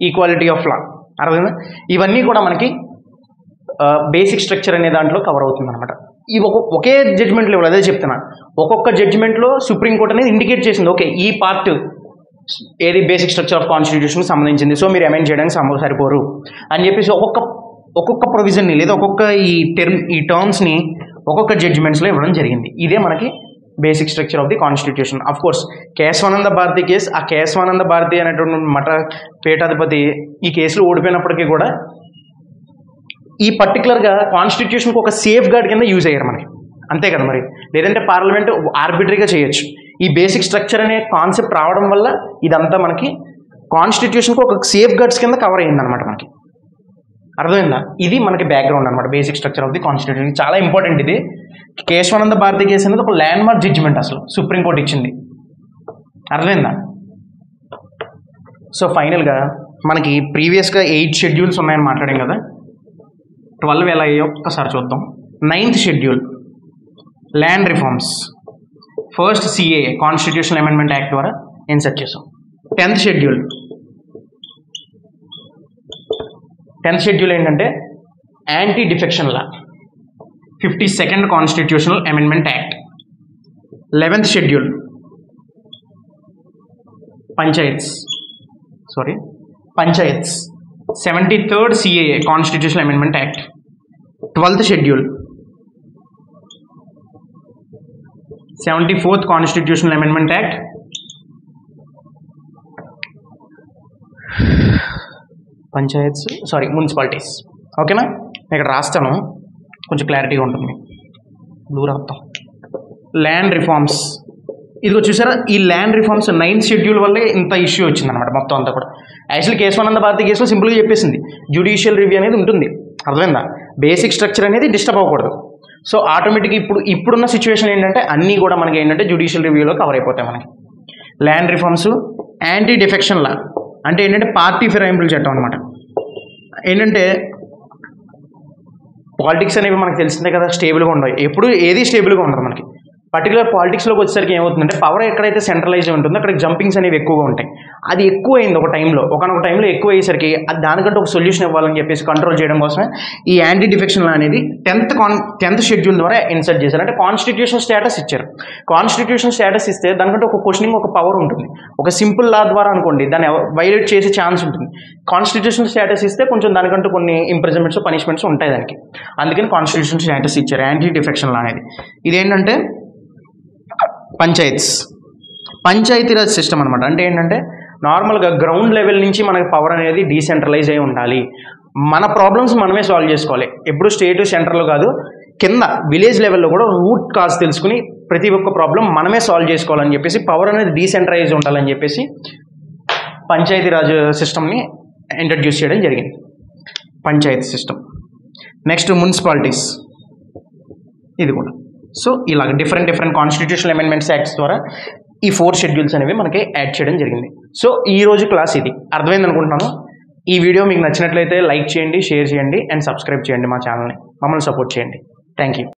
A: Equality of law. అర్థమైందా? ఇవన్నీ కూడా మనకి బేసిక్ స్ట్రక్చర్ అనే దాంట్లో కవర్ అవుతుంది అనమాట. ఇవి ఒకే జడ్జ్మెంట్ లెవెల్, అదే చెప్తున్నా. ఒక్కొక్క జడ్జ్మెంట్లో సుప్రీంకోర్టు అనేది ఇండికేట్ చేసింది, ఓకే ఈ పార్ట్ ఏది బేసిక్ స్ట్రక్చర్ ఆఫ్ కాన్స్టిట్యూషన్కి సంబంధించింది, సో మీరు అమెండ్ చేయడానికి సరిపోరు అని చెప్పేసి ఒక్కొక్క ప్రొవిజన్ని లేదా ఒక్కొక్క ఈ టర్మ్స్ని ఒక్కొక్క జడ్జిమెంట్స్లో ఇవ్వడం జరిగింది. ఇదే మనకి basic structure of the constitution. Of course Kesavananda Bharati case, ఆ కేశవానంద భారతి అనేటువంటి మఠ పీఠాధిపతి ఈ కేసులో ఓడిపోయినప్పటికీ కూడా ఈ పర్టికులర్గా కాన్స్టిట్యూషన్కి ఒక సేఫ్ గార్డ్ కింద యూజ్ అయ్యారు మనకి. అంతే కదా మరి, లేదంటే పార్లమెంట్ ఆర్బిటరీగా చేయొచ్చు. ఈ బేసిక్ స్ట్రక్చర్ అనే కాన్సెప్ట్ రావడం వల్ల ఇదంతా మనకి కాన్స్టిట్యూషన్కి ఒక సేఫ్ గార్డ్స్ కింద కవర్ అయ్యిందనమాట మనకి. అర్థమైందా? ఇది మనకి బ్యాక్గ్రౌండ్ అనమాట, basic structure of the constitution. చాలా ఇంపార్టెంట్ ఇది. కేశవానంద భారతి కేసు అనేది ఒక ల్యాండ్ మార్క్ జడ్జిమెంట్ అసలు సుప్రీంకోర్టు ఇచ్చింది. అర్థమైందా? సో ఫైనల్గా మనకి ప్రీవియస్గా 8 షెడ్యూల్స్ ఉన్నాయని మాట్లాడాం కదా, 12 ఎలా అయ్యో ఒక్కసారి చూద్దాం. 9th schedule land reforms, first CAA constitutional amendment act ద్వారా ఇన్సర్ట్ చేసాం. 10th షెడ్యూల్ ఏంటంటే anti defection law, 52nd constitutional amendment act. 11th schedule panchayats, 73rd CAA constitutional amendment act. 12th schedule 74th constitutional amendment act. Municipalities. ఓకేనా? ఇక్కడ రాస్తాను, కొంచెం క్లారిటీగా ఉంటుంది. దూరత్వం land reforms. ఇదిగో చూసారా, ఈ ల్యాండ్ రిఫార్మ్స్ 9th షెడ్యూల్ వల్లే ఇంత ఇష్యూ వచ్చిందనమాట మొత్తం అంతా కూడా. యాక్చువల్లీ కేశవానంద భారతి కేసులో సింపుల్గా చెప్పేసింది, జ్యుడిషియల్ రివ్యూ అనేది ఉంటుంది. అర్థమైందా? బేసిక్ స్ట్రక్చర్ అనేది డిస్టర్బ్ అవ్వకూడదు. సో ఆటోమేటిక్గా ఇప్పుడున్న సిచ్యువేషన్ ఏంటంటే అన్నీ కూడా మనకి ఏంటంటే జ్యుడిషియల్ రివ్యూలో కవర్ అయిపోతాయి మనకి. Land reforms, anti defection law అంటే ఏంటంటే పార్టీ ఫిరాయింపుల చట్టం అనమాట. ఏంటంటే పాలిటిక్స్ అనేవి మనకు తెలిసిందే కదా, స్టేబుల్గా ఉండవు. ఎప్పుడు ఏది స్టేబుల్గా ఉండదు మనకి. పర్టికులర్ పాలిటిక్స్లోకి వచ్చేసరికి ఏమవుతుందంటే పవర్ ఎక్కడైతే సెంట్రలైజ్ ఉంటుందో అక్కడ జంపింగ్స్ అనేవి ఎక్కువగా ఉంటాయి. అది ఎక్కువ అయింది ఒకనొక టైంలో ఎక్కువ అయ్యేసరికి అది దానికంటే ఒక సొల్యూషన్ ఇవ్వాలని చెప్పేసి కంట్రోల్ చేయడం కోసమే ఈ యాంటీ డిఫెక్షన్ లా అనేది 10th షెడ్యూల్ ద్వారా ఇన్సర్ట్ చేశారు. అంటే కాన్స్టిట్యూషన్ స్టేటస్ ఇచ్చారు. కాన్స్టిట్యూషన్ స్టేటస్ ఇస్తే దానికంటే ఒక క్వశ్చనింగ్, ఒక పవర్ ఉంటుంది. ఒక సింపుల్ లా ద్వారా అనుకోండి దాన్ని వైలేట్ చేసే ఛాన్స్ ఉంటుంది. కాన్స్టిట్యూషన్ స్టేటస్ ఇస్తే కొంచెం దానికంటూ కొన్ని ఇంప్రిజన్మెంట్స్, పనిష్మెంట్స్ ఉంటాయి దానికి. అందుకని కాన్స్టిట్యూషన్ స్టేటస్ ఇచ్చారు యాంటీ డిఫెక్షన్ లా అనేది. ఇదేంటంటే పంచాయతీరాజ్ సిస్టమ్ అనమాట. అంటే ఏంటంటే నార్మల్గా గ్రౌండ్ లెవెల్ నుంచి మనకి పవర్ అనేది డీసెంట్రలైజ్ అయి ఉండాలి. మన ప్రాబ్లమ్స్ మనమే సాల్వ్ చేసుకోవాలి. ఎప్పుడు స్టేట్ సెంట్రల్ కాదు, కింద విలేజ్ లెవెల్లో కూడా రూట్ కాజ్ తెలుసుకుని ప్రతి ఒక్క ప్రాబ్లం మనమే సాల్వ్ చేసుకోవాలని చెప్పేసి, పవర్ అనేది డీసెంట్రలైజ్ ఉండాలని చెప్పేసి పంచాయతీరాజ్ సిస్టమ్ని ఇంట్రడ్యూస్ చేయడం జరిగింది, పంచాయతీ సిస్టమ్. నెక్స్ట్ మున్సిపాలిటీస్, ఇది కూడా. సో ఇలాగ డిఫరెంట్ కాన్స్టిట్యూషనల్ అమెండ్మెంట్స్ యాక్ట్స్ ద్వారా ఈ 4 షెడ్యూల్స్ అనేవి మనకి యాడ్ చేయడం జరిగింది. సో ఈరోజు క్లాస్ ఇది అర్థమైంది అనుకుంటున్నాను. ఈ వీడియో మీకు నచ్చినట్లయితే లైక్ చేయండి, షేర్ చేయండి అండ్ సబ్స్క్రైబ్ చేయండి మా ఛానల్ని. మమ్మల్ని సపోర్ట్ చేయండి. Thank you.